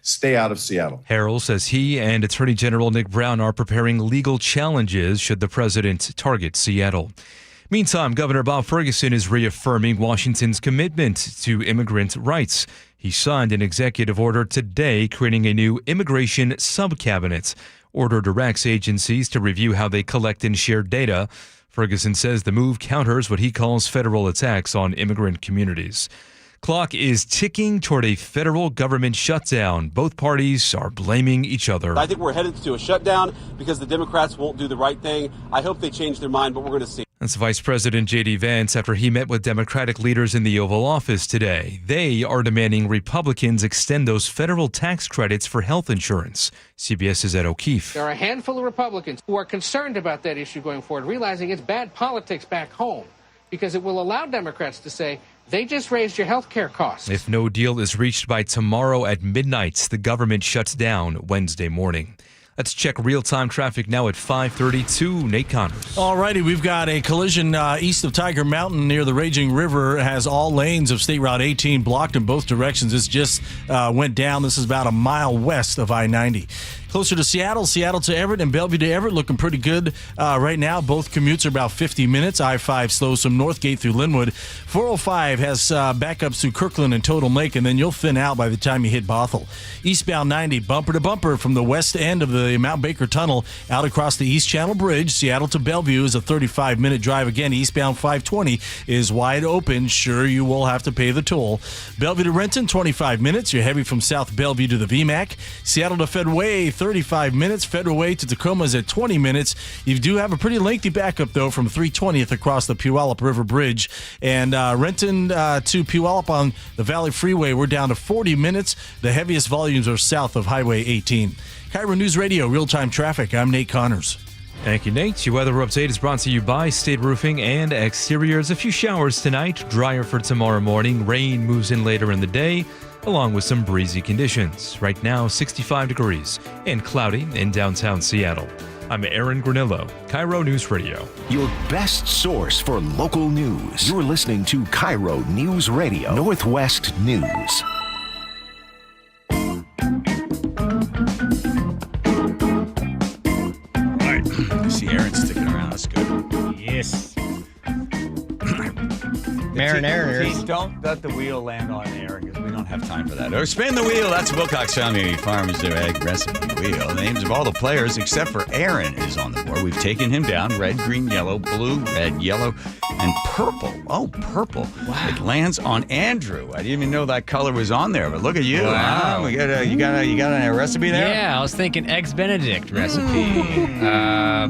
Stay out of Seattle. Harrell says he and Attorney General Nick Brown are preparing legal challenges should the president target Seattle. Meantime, Governor Bob Ferguson is reaffirming Washington's commitment to immigrant rights. He signed an executive order today creating a new immigration sub-cabinet. Order directs agencies to review how they collect and share data. Ferguson says the move counters what he calls federal attacks on immigrant communities. Clock is ticking toward a federal government shutdown. Both parties are blaming each other. I think we're headed to a shutdown because the Democrats won't do the right thing. I hope they change their mind, but we're going to see. That's Vice President J.D. Vance after he met with Democratic leaders in the Oval Office today. They are demanding Republicans extend those federal tax credits for health insurance. CBS's Ed O'Keefe. There are a handful of Republicans who are concerned about that issue going forward, realizing it's bad politics back home because it will allow Democrats to say, they just raised your health care costs. If no deal is reached by tomorrow at midnight, the government shuts down Wednesday morning. Let's check real-time traffic now at 5:32. Nate Connors. All righty, we've got a collision east of Tiger Mountain near the Raging River. It has all lanes of State Route 18 blocked in both directions. This just went down. This is about a mile west of I-90. Closer to Seattle to Everett, and Bellevue to Everett looking pretty good right now. Both commutes are about 50 minutes. I-5 slows from Northgate through Linwood. 405 has backups through Kirkland and Totem Lake, and then you'll thin out by the time you hit Bothell. Eastbound 90, bumper to bumper from the west end of the Mount Baker Tunnel out across the East Channel Bridge. Seattle to Bellevue is a 35-minute drive. Again, eastbound 520 is wide open. Sure, you will have to pay the toll. Bellevue to Renton, 25 minutes. You're heavy from South Bellevue to the VMAC. Seattle to Federal 35 minutes. Federal Way to Tacoma is at 20 minutes. You do have a pretty lengthy backup, though, from 320th across the Puyallup River Bridge. And Renton to Puyallup on the Valley Freeway, we're down to 40 minutes. The heaviest volumes are south of Highway 18. KIRO News Radio, real-time traffic. I'm Nate Connors. Thank you, Nate. Your weather update is brought to you by State Roofing and Exteriors. A few showers tonight, drier for tomorrow morning. Rain moves in later in the day, along with some breezy conditions. Right now, 65 degrees and cloudy in downtown Seattle. I'm Aaron Granillo, KIRO News Radio. Your best source for local news. You're listening to KIRO News Radio, Northwest News. I see Aaron sticking around. That's good. Yes. Mariners. Don't let the wheel land on Aaron because we don't have time for that. Or spin the wheel. That's Wilcox Family Farms Egg Recipe Wheel. The names of all the players except for Aaron is on the board. We've taken him down. Red, green, yellow, blue, red, yellow, and purple. Oh, purple. Wow. It lands on Andrew. I didn't even know that color was on there, but look at you. Wow. Huh? You got a recipe there? Yeah, I was thinking Eggs Benedict recipe.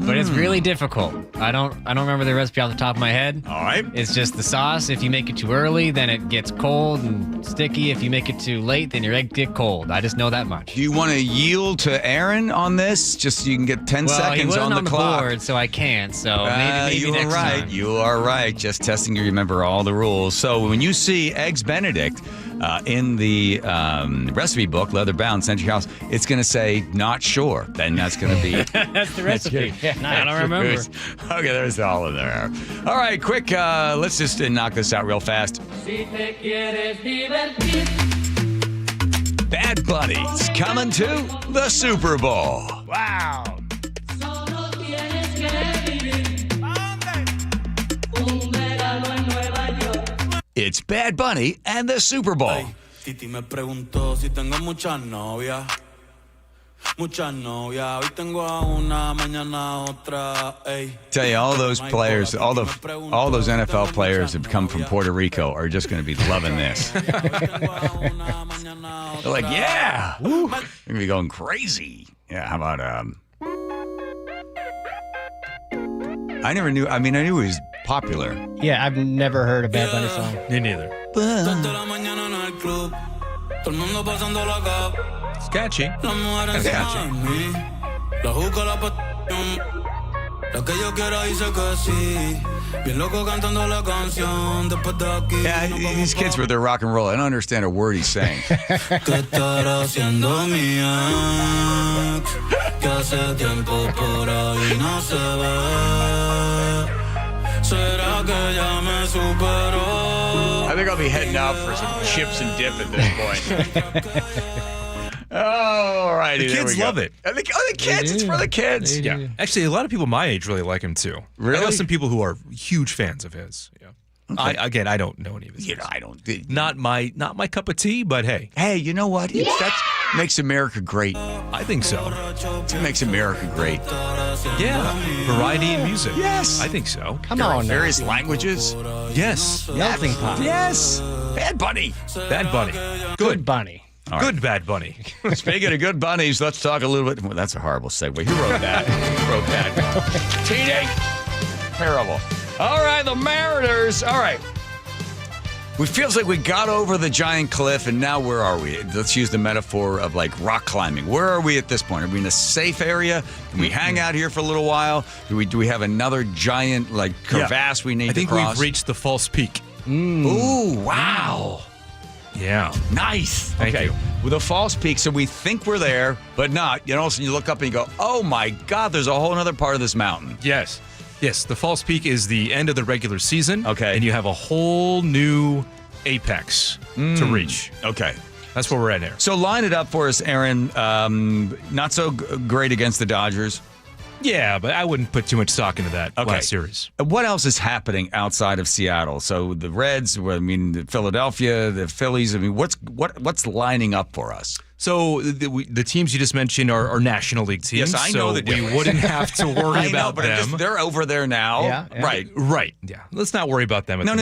But it's really difficult. I don't remember the recipe off the top of my head. All right. It's just the sauce. If you make it too early, then it gets cold and sticky. If you make it too late, then your egg get cold. I just know that much. Do you want to yield to Aaron on this? Just so you can get 10 seconds on the clock. Board, so I can't. So maybe next time. You are right. Just testing you remember all the rules. So when you see Eggs Benedict in the recipe book, leather bound, sent to your house, it's going to say not sure. Then that's going to be that's the recipe. I don't remember. Okay, there's all of there. All right, quick. Let's just knock this out real fast. Bad Bunny's coming to the Super Bowl. Wow. It's Bad Bunny and the Super Bowl. Titi me preguntó si tengo muchas novias. Muchas novias. Hoy tengo a una, mañana otra. Ey. Tell you, all those players, all those NFL players that come from Puerto Rico are just going to be loving this. They're like, yeah, woo. They're going to be going crazy. Yeah, how about I never knew. I mean, I knew he was popular. Yeah, I've never heard a Bad Bunny song. Me neither. It's catchy. It's catchy. Yeah, these kids with their rock and roll, I don't understand a word he's saying. I think I'll be heading out for some chips and dip at this point. All righty, the kids love it. The kids, it's for the kids. Yeah, actually, a lot of people my age really like him too. Really? I know some people who are huge fans of his. Yeah. Okay. I don't know any of his. I don't. Not my cup of tea, but hey. Hey, you know what? Yeah. That makes America great. I think so. It makes America great. Yeah. Variety in music. Yes. I think so. Come on. Various languages. Yes. Melting pot. Yes. Bad Bunny. Bad Bunny. Good Bunny. Right. Good Bad Bunny. Speaking of good bunnies, let's talk a little bit. Well, that's a horrible segue. Who wrote that? Terrible. All right, the Mariners. All right. It feels like we got over the giant cliff, and now where are we? Let's use the metaphor of like rock climbing. Where are we at this point? Are we in a safe area? Can we hang out here for a little while? Do we have another giant like crevasse we need to cross? I think we've reached the false peak. Ooh, wow. Yeah. Nice. Thank you. With a false peak, so we think we're there, but not. You know, so you look up and you go, oh my God, there's a whole other part of this mountain. Yes. Yes, the false peak is the end of the regular season. Okay. And you have a whole new apex to reach. Okay. That's where we're at here. So line it up for us, Aaron. Not so great against the Dodgers. Yeah, but I wouldn't put too much stock into that last series. What else is happening outside of Seattle? So the Reds, Philadelphia, the Phillies. What's lining up for us? So the teams you just mentioned are National League teams. Yes, I know so that we wouldn't have to worry about but them. They're over there now. Yeah. Right. Yeah. Let's not worry about them. No.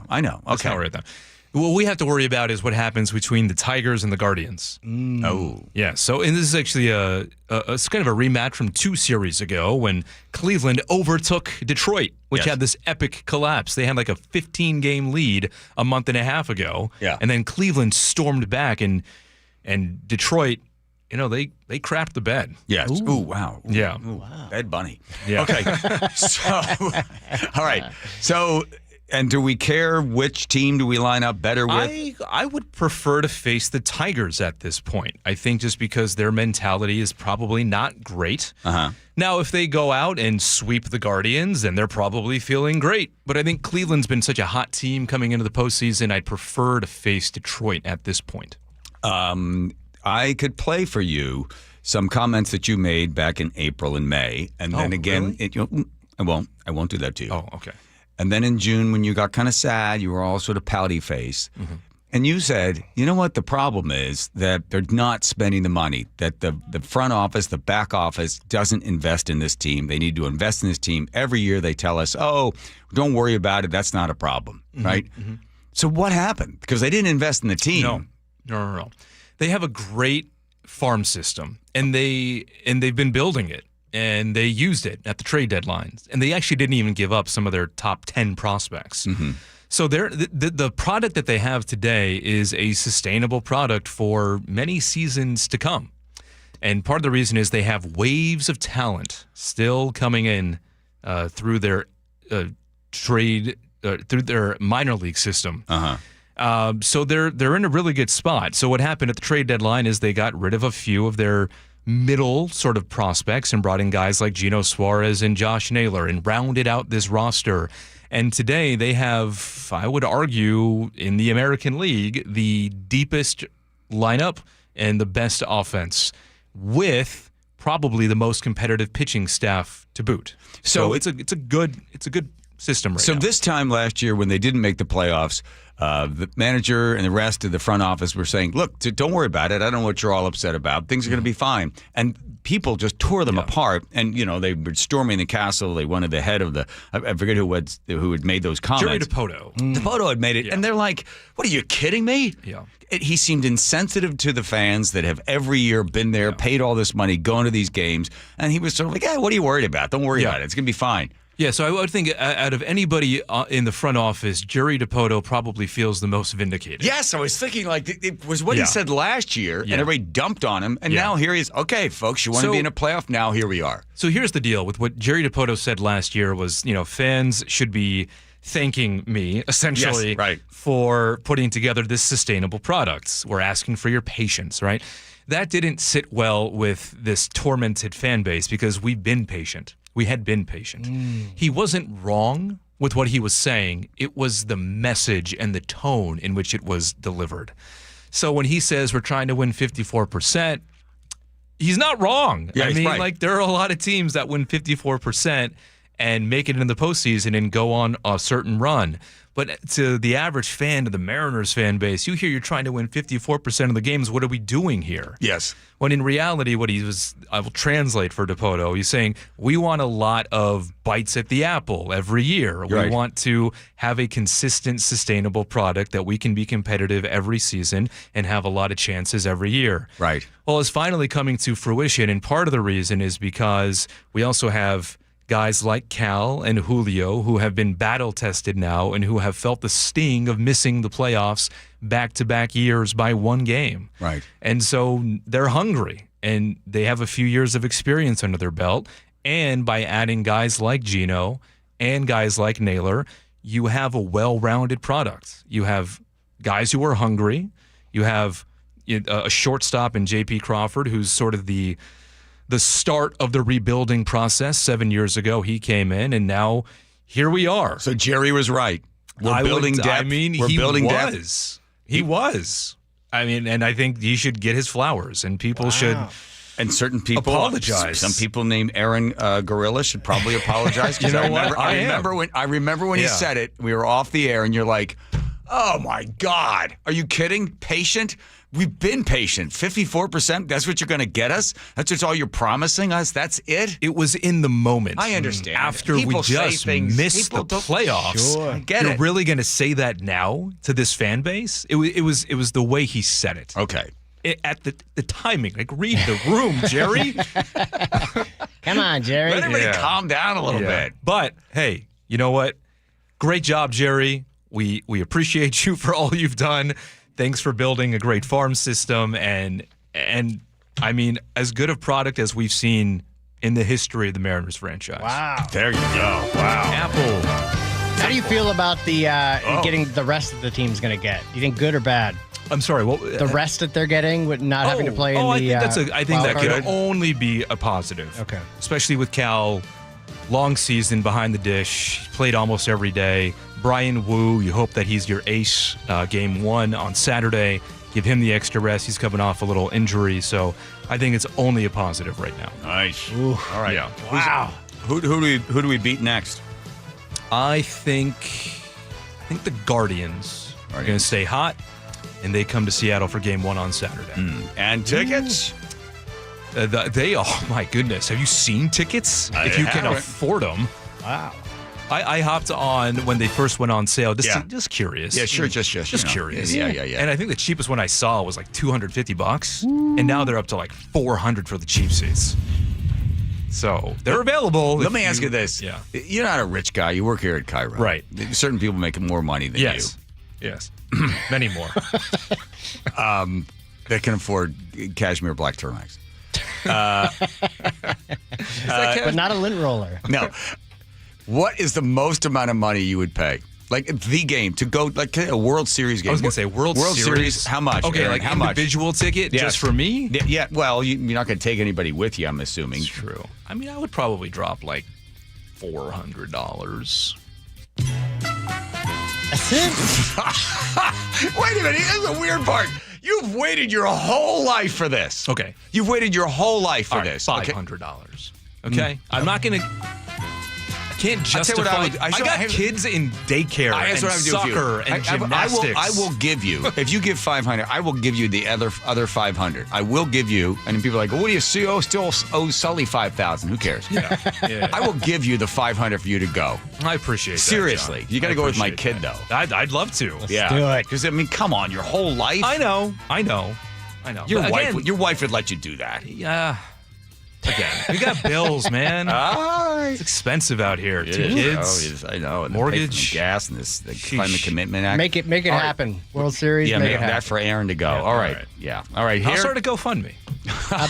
I know. Let's not worry about them. What we have to worry about is what happens between the Tigers and the Guardians. Oh. Yeah. So, and this is actually it's kind of a rematch from 2 series ago when Cleveland overtook Detroit, which had this epic collapse. They had like a 15-game lead a month and a half ago. Yeah. And then Cleveland stormed back and Detroit, they crapped the bed. Yes. Ooh, wow. Yeah. Ooh, wow. Bed bunny. Yeah. Okay. So, all right. So, and do we care which team do we line up better with? I would prefer to face the Tigers at this point. I think just because their mentality is probably not great. Uh-huh. Now, if they go out and sweep the Guardians, then they're probably feeling great. But I think Cleveland's been such a hot team coming into the postseason, I'd prefer to face Detroit at this point. I could play for you some comments that you made back in April and May, and then again, really? I won't do that to you. Oh, okay. And then in June, when you got kind of sad, you were all sort of pouty face, and you said, you know what, the problem is that they're not spending the money, that the front office, the back office doesn't invest in this team. They need to invest in this team. Every year they tell us, oh, don't worry about it. That's not a problem, right? Mm-hmm. So what happened? Because they didn't invest in the team. No. They have a great farm system, and they've been building it, and they used it at the trade deadlines, and they actually didn't even give up some of their top 10 prospects. Mm-hmm. So the product that they have today is a sustainable product for many seasons to come. And part of the reason is they have waves of talent still coming in through their through their minor league system. So they're in a really good spot. So what happened at the trade deadline is they got rid of a few of their middle sort of prospects and brought in guys like Gino Suarez and Josh Naylor and rounded out this roster. And today they have, I would argue, in the American League, the deepest lineup and the best offense with probably the most competitive pitching staff to boot. So it's a good system right now. So this time last year when they didn't make the playoffs, the manager and the rest of the front office were saying, look, don't worry about it. I don't know what you're all upset about. Things are going to be fine. And people just tore them apart. And, they were storming the castle. They wanted the head of the, I forget who had made those comments. Jerry Dipoto. Dipoto had made it. Yeah. And they're like, what are you kidding me? Yeah. He seemed insensitive to the fans that have every year been there, paid all this money, going to these games. And he was sort of like, what are you worried about? Don't worry about it. It's going to be fine. Yeah, so I would think out of anybody in the front office, Jerry Dipoto probably feels the most vindicated. Yes, I was thinking it was what he said last year, and everybody dumped on him, and now here he is. Okay, folks, you want to be in a playoff? Now here we are. So here's the deal with what Jerry Dipoto said last year was, fans should be thanking me, essentially, for putting together this sustainable product. We're asking for your patience, right? That didn't sit well with this tormented fan base because we've been patient. We had been patient. He wasn't wrong with what he was saying. It was the message and the tone in which it was delivered. So when he says we're trying to win 54%, he's not wrong. Yeah, I mean, there are a lot of teams that win 54% and make it into the postseason and go on a certain run. But to the average fan, to the Mariners fan base, you hear you're trying to win 54% of the games. What are we doing here? Yes. When in reality, I will translate for Dipoto. He's saying we want a lot of bites at the apple every year. We want to have a consistent, sustainable product that we can be competitive every season and have a lot of chances every year. Right. Well, it's finally coming to fruition, and part of the reason is because we also have guys like Cal and Julio, who have been battle-tested now and who have felt the sting of missing the playoffs back-to-back years by one game. Right. And so they're hungry, and they have a few years of experience under their belt. And by adding guys like Gino and guys like Naylor, you have a well-rounded product. You have guys who are hungry. You have a shortstop in J.P. Crawford, who's sort of the start of the rebuilding process. 7 years ago, he came in, and now here we are. So Jerry was right. We're building depth. I mean, We're building depth. He was. I mean, and I think he should get his flowers, and people should. And certain people apologize. Some people named Aaron Gorilla should probably apologize. You know I remember when he said it. We were off the air, and you're like, "Oh my God, are you kidding? Patient? We've been patient. 54%. That's what you're going to get us. That's just all you're promising us. That's it." It was in the moment. I understand. After People we just missed the playoffs, I get you're it. really going to say that now to this fan base? It was the way he said it. Okay. At the timing, like read the room, Jerry. Come on, Jerry. Let everybody calm down a little bit. But hey, you know what? Great job, Jerry. We appreciate you for all you've done. Thanks for building a great farm system, and I mean, as good a product as we've seen in the history of the Mariners franchise. Wow. There you go. Wow. Apple. How do you feel about the getting the rest of the team's going to get? Do you think good or bad? I'm sorry. What the rest that they're getting with not having to play in the? I think that could only be a positive. Okay. Especially with Cal, long season behind the dish, played almost every day. Brian Wu, you hope that he's your ace. Game 1 on Saturday. Give him the extra rest. He's coming off a little injury, so I think it's only a positive right now. Nice. Ooh. All right. Yeah. Wow. Who do we beat next? I think the Guardians are going to stay hot, and they come to Seattle for Game 1 on Saturday. And tickets? Oh my goodness. Have you seen tickets? If you can afford them. Wow. I hopped on when they first went on sale, just curious. Yeah, sure, just curious. Yeah. And I think the cheapest one I saw was like $250, and now they're up to like $400 for the cheap seats. So they're available. Let me ask you this. Yeah. You're not a rich guy. You work here at KIRO. Right. Certain people make more money than you. Yes. Many more. They can afford cashmere black turtlenecks. But not a lint roller. No. What is the most amount of money you would pay? Like the game to go, like a World Series game. I was going to say World Series. How much? Okay, Aaron, like how individual ticket just for me? Yeah. Well, you're not going to take anybody with you, I'm assuming. It's true. I mean, I would probably drop like $400. That's it? Wait a minute. Here's the weird part. You've waited your whole life for this. Okay. You've waited your whole life for this. $500. Okay. I'm not going to. Can't justify. I got kids in daycare and soccer and gymnastics. I will give you, if you give $500, I will give you the other $500. I will give you, and then people are like, well, what do you see? Oh, still owe Sully $5,000. Who cares? Yeah. I will give you the $500 for you to go. I appreciate that. Seriously. You got to go with my kid, though. I'd love to. Let's do it. Because, I mean, come on, your whole life. I know. Your wife would let you do that. Yeah. Again, we got bills, man. It's expensive out here. 2 kids. I know. And mortgage, gas, and the Climate Commitment Act. Make it happen. World Series. Yeah, make it happen. That for Aaron to go. Yeah, all right. Yeah. All right. I'll start a GoFundMe.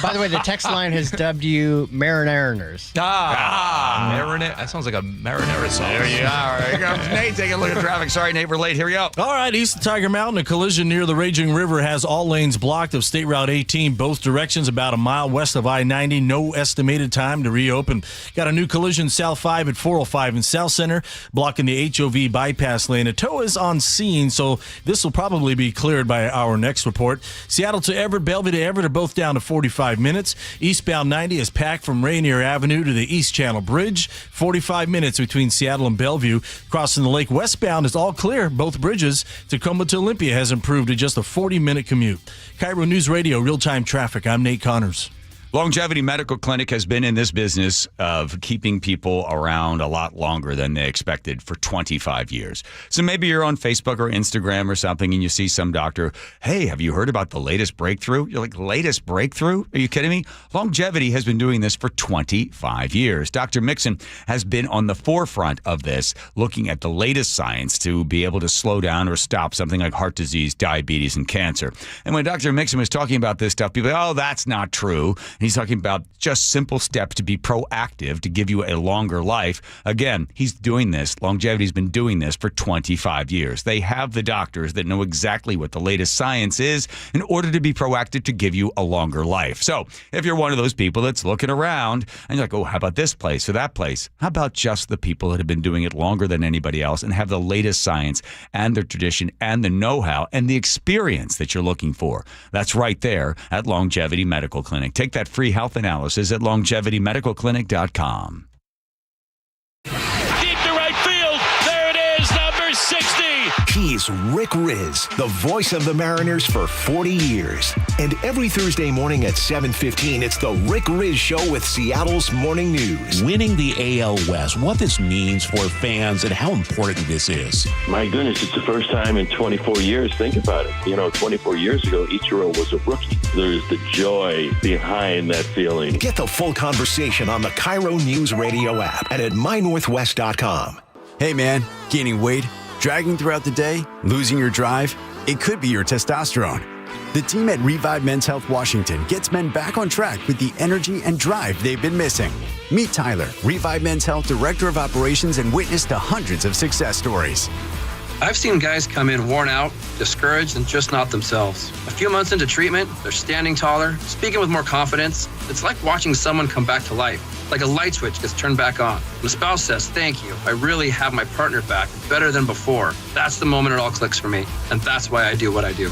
By the way, the text line has dubbed you Mariners. Marinara. That sounds like a marinara sauce. There you are. Here comes Nate taking a look at traffic. Sorry, Nate, we're late. Here we go. All right, east of Tiger Mountain, a collision near the Raging River has all lanes blocked of State Route 18, both directions, about a mile west of I-90. No estimated time to reopen. Got a new collision South 5 at 405 in South Center, blocking the HOV bypass lane. A tow is on scene, so this will probably be cleared by our next report. Seattle to Everett, Bellevue to Everett are both down to 45 minutes. Eastbound 90 is packed from Rainier Avenue to the East Channel Bridge. 45 minutes between Seattle and Bellevue. Crossing the lake westbound is all clear, both bridges. Tacoma to Olympia has improved to just a 40-minute commute. KIRO News Radio, real-time traffic. I'm Nate Connors. Longevity Medical Clinic has been in this business of keeping people around a lot longer than they expected for 25 years. So maybe you're on Facebook or Instagram or something and you see some doctor, hey, have you heard about the latest breakthrough? You're like, latest breakthrough? Are you kidding me? Longevity has been doing this for 25 years. Dr. Mixon has been on the forefront of this, looking at the latest science to be able to slow down or stop something like heart disease, diabetes, and cancer. And when Dr. Mixon was talking about this stuff, people go, oh, that's not true. And he's talking about just simple steps to be proactive to give you a longer life. Again, he's doing this. Longevity's been doing this for 25 years. They have the doctors that know exactly what the latest science is in order to be proactive to give you a longer life. So if you're one of those people that's looking around and you're like, oh, how about this place or that place? How about just the people that have been doing it longer than anybody else and have the latest science and the tradition and the know-how and the experience that you're looking for? That's right there at Longevity Medical Clinic. Take that free health analysis at longevitymedicalclinic.com. Deep to right field. There it is, number 60. He's Rick Riz, the voice of the Mariners for 40 years. And every Thursday morning at 7:15, it's the Rick Riz Show with Seattle's Morning News. Winning the AL West, what this means for fans and how important this is. My goodness, it's the first time in 24 years. Think about it. 24 years ago, Ichiro was a rookie. There's the joy behind that feeling. Get the full conversation on the KIRO Newsradio app and at mynorthwest.com. Hey man, gaining weight, dragging throughout the day, losing your drive? It could be your testosterone. The team at Revive Men's Health Washington gets men back on track with the energy and drive they've been missing. Meet Tyler, Revive Men's Health Director of Operations, and witness to hundreds of success stories. I've seen guys come in worn out, discouraged, and just not themselves. A few months into treatment, they're standing taller, speaking with more confidence. It's like watching someone come back to life, like a light switch gets turned back on. When a spouse says, thank you, I really have my partner back, better than before. That's the moment it all clicks for me, and that's why I do what I do.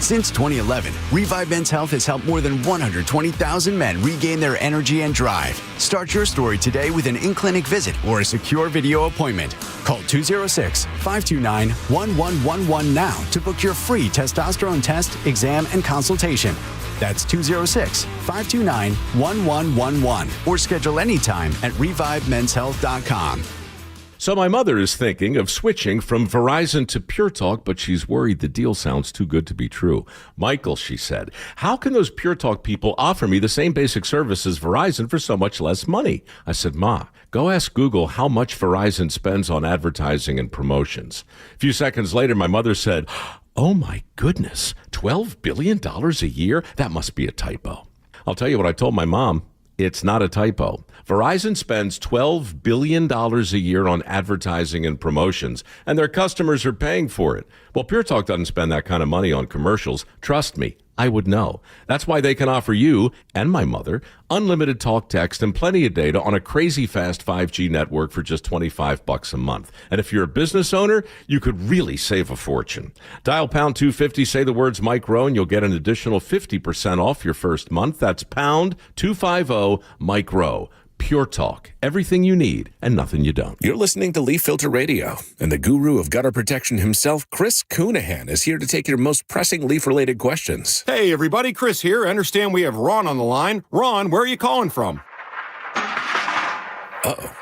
Since 2011, Revive Men's Health has helped more than 120,000 men regain their energy and drive. Start your story today with an in-clinic visit or a secure video appointment. Call 206-529-1111 now to book your free testosterone test, exam, and consultation. That's 206-529-1111 or schedule anytime at revivemenshealth.com. So my mother is thinking of switching from Verizon to Pure Talk, but she's worried the deal sounds too good to be true. Michael, she said, how can those Pure Talk people offer me the same basic service as Verizon for so much less money? I said, Ma, go ask Google how much Verizon spends on advertising and promotions. A few seconds later, my mother said, oh my goodness, $12 billion a year? That must be a typo. I'll tell you what I told my mom. It's not a typo. Verizon spends $12 billion a year on advertising and promotions, and their customers are paying for it. Well, Pure Talk doesn't spend that kind of money on commercials. Trust me, I would know. That's why they can offer you and my mother unlimited talk, text, and plenty of data on a crazy fast 5G network for just $25 a month. And if you're a business owner, you could really save a fortune. Dial pound 250, say the words Mike Rowe, and you'll get an additional 50% off your first month. That's pound 250 Mike Rowe. Pure Talk. Everything you need and nothing you don't. You're listening to Leaf Filter Radio, and the guru of gutter protection himself, Chris Coonahan, is here to take your most pressing leaf-related questions. Hey, everybody. Chris here. I understand we have Ron on the line. Ron, where are you calling from? Uh-oh.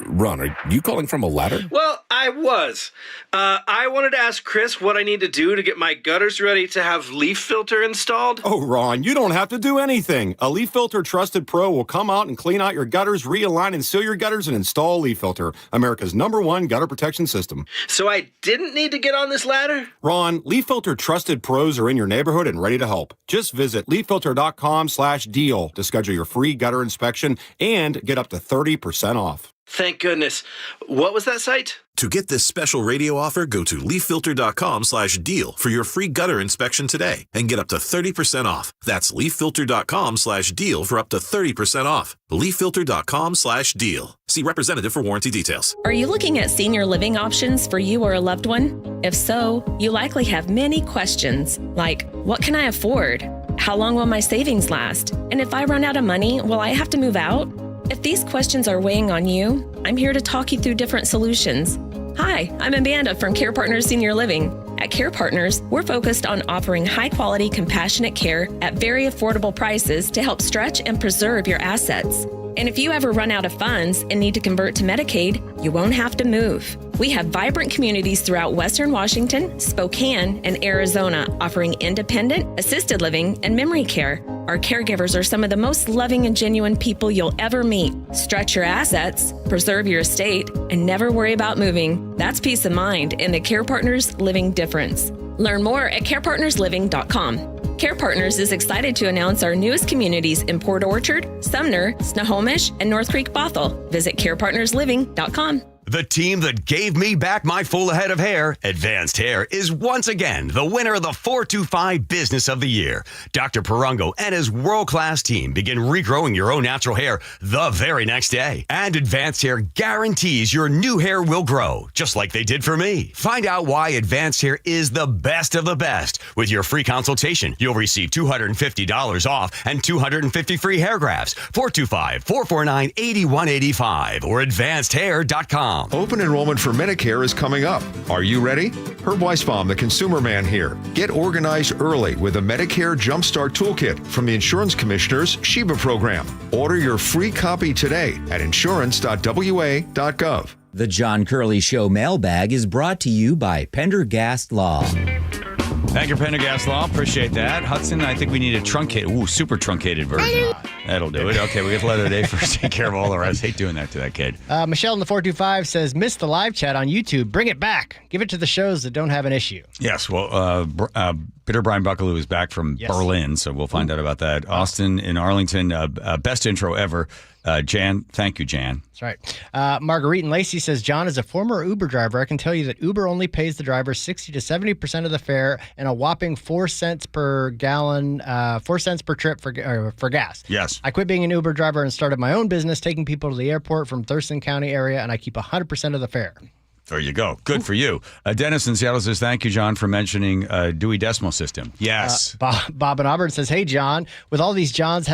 Ron, are you calling from a ladder? Well, I was. I wanted to ask Chris what I need to do to get my gutters ready to have leaf filter installed. Oh, Ron, you don't have to do anything. A Leaf Filter Trusted Pro will come out and clean out your gutters, realign and seal your gutters, and install Leaf Filter, America's #1 gutter protection system. So I didn't need to get on this ladder? Ron, Leaf Filter Trusted Pros are in your neighborhood and ready to help. Just visit leaffilter.com/deal to schedule your free gutter inspection and get up to 30% off. Thank goodness. What was that site? To get this special radio offer, go to leaffilter.com/deal for your free gutter inspection today and get up to 30% off. That's leaffilter.com/deal for up to 30% off. leaffilter.com/deal. See representative for warranty details. Are you looking at senior living options for you or a loved one? If so, you likely have many questions like, what can I afford? How long will my savings last? And if I run out of money, will I have to move out? If these questions are weighing on you, I'm here to talk you through different solutions. Hi, I'm Amanda from Care Partners Senior Living. At Care Partners, we're focused on offering high-quality, compassionate care at very affordable prices to help stretch and preserve your assets. And if you ever run out of funds and need to convert to Medicaid, you won't have to move. We have vibrant communities throughout Western Washington, Spokane, and Arizona offering independent, assisted living, and memory care. Our caregivers are some of the most loving and genuine people you'll ever meet. Stretch your assets, preserve your estate, and never worry about moving. That's peace of mind in the Care Partners Living difference. Learn more at carepartnersliving.com. Care Partners is excited to announce our newest communities in Port Orchard, Sumner, Snohomish, and North Creek Bothell. Visit carepartnersliving.com. The team that gave me back my full head of hair, Advanced Hair, is once again the winner of the 425 Business of the Year. Dr. Parango and his world-class team begin regrowing your own natural hair the very next day. And Advanced Hair guarantees your new hair will grow, just like they did for me. Find out why Advanced Hair is the best of the best. With your free consultation, you'll receive $250 off and 250 free hair grafts. 425-449-8185 or advancedhair.com. Open enrollment for Medicare is coming up. Are you ready? Herb Weisbaum, the consumer man here. Get organized early with a Medicare Jumpstart Toolkit from the Insurance Commissioner's Sheba program. Order your free copy today at insurance.wa.gov. The John Curley Show mailbag is brought to you by Pendergast Law. Thank you, Pendergast Law. Appreciate that. Hudson, I think we need a super truncated version. That'll do it. Okay, we get the letter today first. Take care of all the rest. Hate doing that to that kid. Michelle in the 425 says, missed the live chat on YouTube. Bring it back. Give it to the shows that don't have an issue. Yes, well, Peter Brian Buckaloo is back from Berlin, so we'll find out about that. Austin in Arlington, best intro ever. Jan, thank you, Jan. That's right. Marguerite and Lacey says, John, is a former Uber driver. I can tell you that Uber only pays the driver 60 to 70% of the fare and a whopping 4 cents per gallon, 4 cents per trip for gas. Yes. I quit being an Uber driver and started my own business, taking people to the airport from Thurston County area, and I keep 100% of the fare. There you go. Good for you. Dennis in Seattle says, thank you, John, for mentioning Dewey Decimal System. Yes. Bob in Auburn says, hey, John, with all these jobs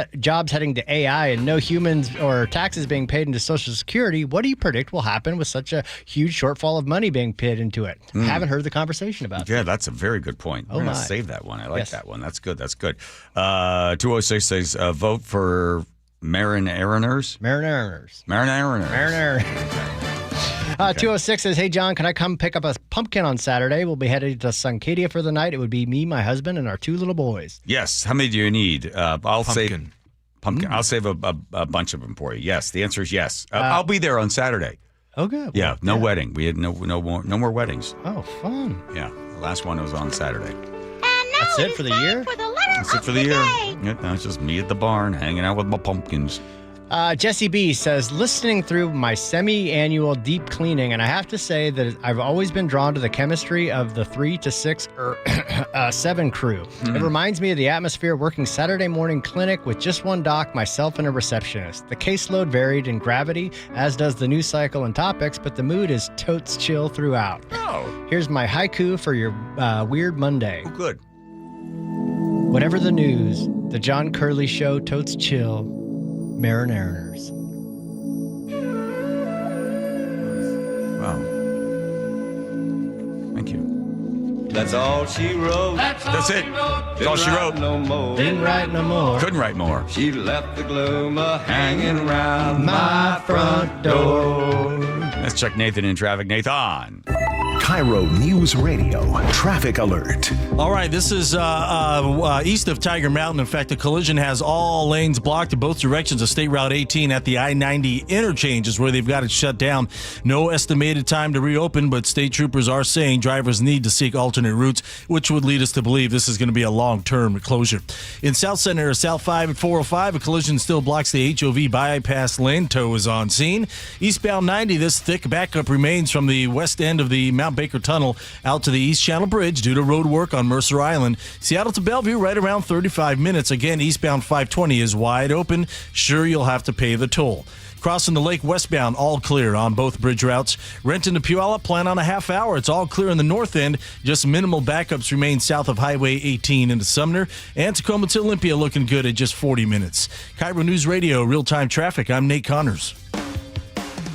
heading to AI and no humans or taxes being paid into Social Security, what do you predict will happen with such a huge shortfall of money being paid into it? Haven't heard the conversation about Yeah, that's a very good point. We're going to save that one. I like that one. That's good. That's good. 206 says, vote for Mariners. 206 says, hey, John, can I come pick up a pumpkin on Saturday? We'll be headed to Suncadia for the night. It would be me, my husband, and our 2 little boys. Yes. How many do you need? I'll save pumpkin. I'll save a bunch of them for you. Yes. The answer is yes. I'll be there on Saturday. Oh, good. Yeah. No wedding. We had no more weddings. Oh, fun. Yeah. The last one was on Saturday. That's it for the year? That's it for the year. Yeah, no, it's just me at the barn hanging out with my pumpkins. Jesse B says, listening through my semi-annual deep cleaning, and I have to say that I've always been drawn to the chemistry of the 3 to 6 or 7 crew. It reminds me of the atmosphere working Saturday morning clinic with just one doc, myself, and a receptionist. The caseload varied in gravity, as does the news cycle and topics, but the mood is totes chill throughout. Oh. Here's my haiku for your Weird Monday. Oh, good. Whatever the news, the John Curley Show totes chill. Mariners. Wow. Thank you. That's all she wrote. That's it. That's all she wrote. No more. Didn't write no more. Couldn't write more. She left the gloom hanging around my front door. Let's check Nathan in traffic. Nathan. KIRO Newsradio Traffic Alert. All right, this is east of Tiger Mountain. In fact, the collision has all lanes blocked in both directions of State Route 18 at the I-90 interchange is where they've got it shut down. No estimated time to reopen, but state troopers are saying drivers need to seek alternate routes, which would lead us to believe this is going to be a long-term closure. In South Center, South 5 at 405, a collision still blocks the HOV bypass lane. Tow is on scene. Eastbound 90, this thick backup remains from the west end of the Mount Baker Tunnel out to the East Channel Bridge due to road work on Mercer Island. Seattle to Bellevue, right around 35 minutes. Again, eastbound 520 is wide open. Sure, you'll have to pay the toll. Crossing the lake westbound, all clear on both bridge routes. Renton to Puyallup, plan on a half hour. It's all clear in the north end. Just minimal backups remain south of Highway 18 into Sumner. And Tacoma to Olympia looking good at just 40 minutes. KIRO News Radio, real-time traffic. I'm Nate Connors.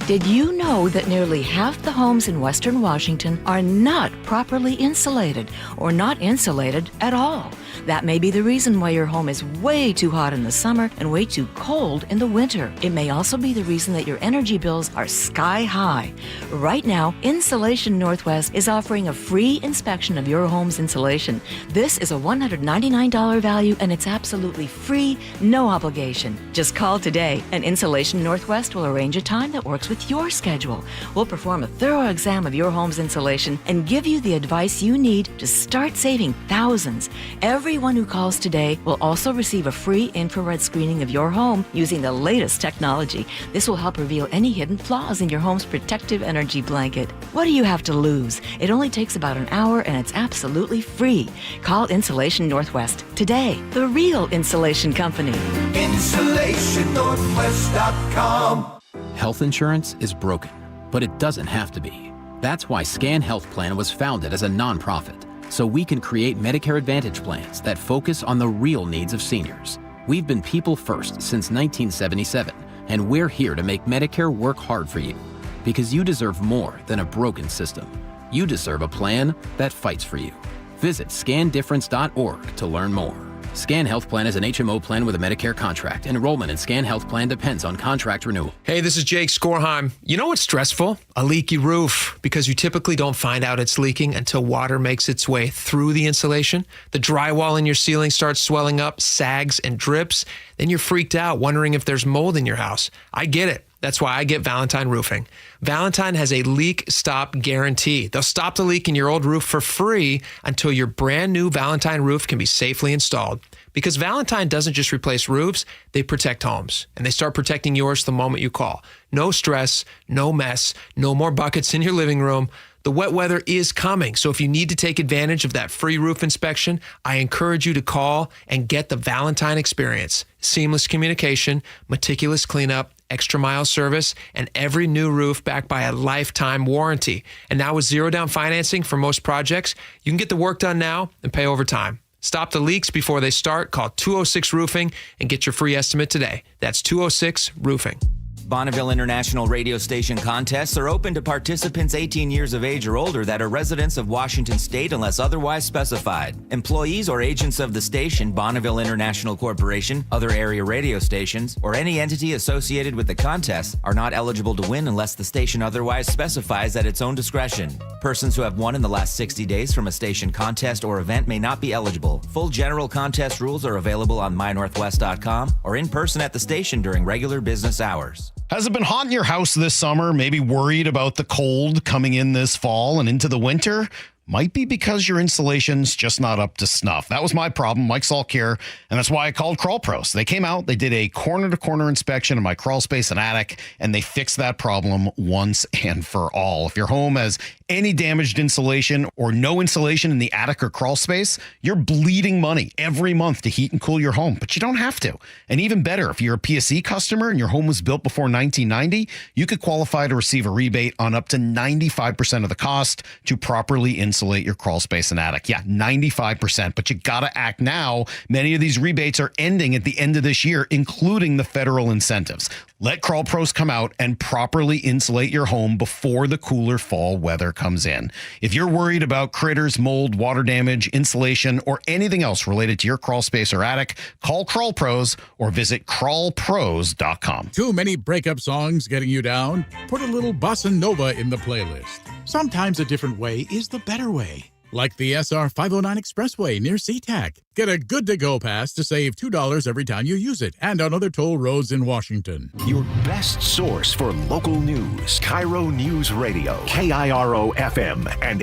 Did you know that nearly half the homes in Western Washington are not properly insulated or not insulated at all? That may be the reason why your home is way too hot in the summer and way too cold in the winter. It may also be the reason that your energy bills are sky high. Right now, Insulation Northwest is offering a free inspection of your home's insulation. This is a $199 value and it's absolutely free, no obligation. Just call today and Insulation Northwest will arrange a time that works with your schedule. We'll perform a thorough exam of your home's insulation and give you the advice you need to start saving thousands. Everyone who calls today will also receive a free infrared screening of your home using the latest technology. This will help reveal any hidden flaws in your home's protective energy blanket. What do you have to lose? It only takes about an hour and it's absolutely free. Call Insulation Northwest today, the real insulation company. InsulationNorthwest.com. Health insurance is broken, but it doesn't have to be. That's why Scan Health Plan was founded as a nonprofit, so we can create Medicare Advantage plans that focus on the real needs of seniors. We've been people first since 1977, and we're here to make Medicare work hard for you, because you deserve more than a broken system. You deserve a plan that fights for you. Visit scandifference.org to learn more. Scan Health Plan is an HMO plan with a Medicare contract. Enrollment in Scan Health Plan depends on contract renewal. Hey, this is Jake Skorheim. You know what's stressful? A leaky roof, because you typically don't find out it's leaking until water makes its way through the insulation. The drywall in your ceiling starts swelling up, sags and drips. Then you're freaked out, wondering if there's mold in your house. I get it. That's why I get Valentine Roofing. Valentine has a leak stop guarantee. They'll stop the leak in your old roof for free until your brand new Valentine roof can be safely installed. Because Valentine doesn't just replace roofs, they protect homes. And they start protecting yours the moment you call. No stress, no mess, no more buckets in your living room. The wet weather is coming, so if you need to take advantage of that free roof inspection, I encourage you to call and get the Valentine experience. Seamless communication, meticulous cleanup, extra mile service, and every new roof backed by a lifetime warranty. And now with zero down financing for most projects, you can get the work done now and pay over time. Stop the leaks before they start. Call 206 Roofing and get your free estimate today. That's 206 Roofing. Bonneville International radio station contests are open to participants 18 years of age or older that are residents of Washington State unless otherwise specified. Employees or agents of the station, Bonneville International Corporation, other area radio stations, or any entity associated with the contest are not eligible to win unless the station otherwise specifies at its own discretion. Persons who have won in the last 60 days from a station contest or event may not be eligible. Full general contest rules are available on mynorthwest.com or in person at the station during regular business hours. Has it been hot in your house this summer? Maybe worried about the cold coming in this fall and into the winter? Might be because your insulation's just not up to snuff. That was my problem, Mike Salk here, and that's why I called Crawl Pros. They came out, they did a corner-to-corner inspection of my crawl space and attic, and they fixed that problem once and for all. If your home has any damaged insulation or no insulation in the attic or crawl space, you're bleeding money every month to heat and cool your home, but you don't have to. And even better, if you're a PSE customer and your home was built before 1990, you could qualify to receive a rebate on up to 95% of the cost to properly insulate your crawl space and attic. Yeah, 95%, but you gotta act now. Many of these rebates are ending at the end of this year, including the federal incentives. Let Crawl Pros come out and properly insulate your home before the cooler fall weather comes in. If you're worried about critters, mold, water damage, insulation, or anything else related to your crawl space or attic, call Crawl Pros or visit crawlpros.com. Too many breakup songs getting you down? Put a little bossa nova in the playlist. Sometimes a different way is the better way. Like the SR 509 Expressway near SeaTac. Get a good-to-go pass to save $2 every time you use it, and on other toll roads in Washington. Your best source for local news. KIRO News Radio, KIRO FM, and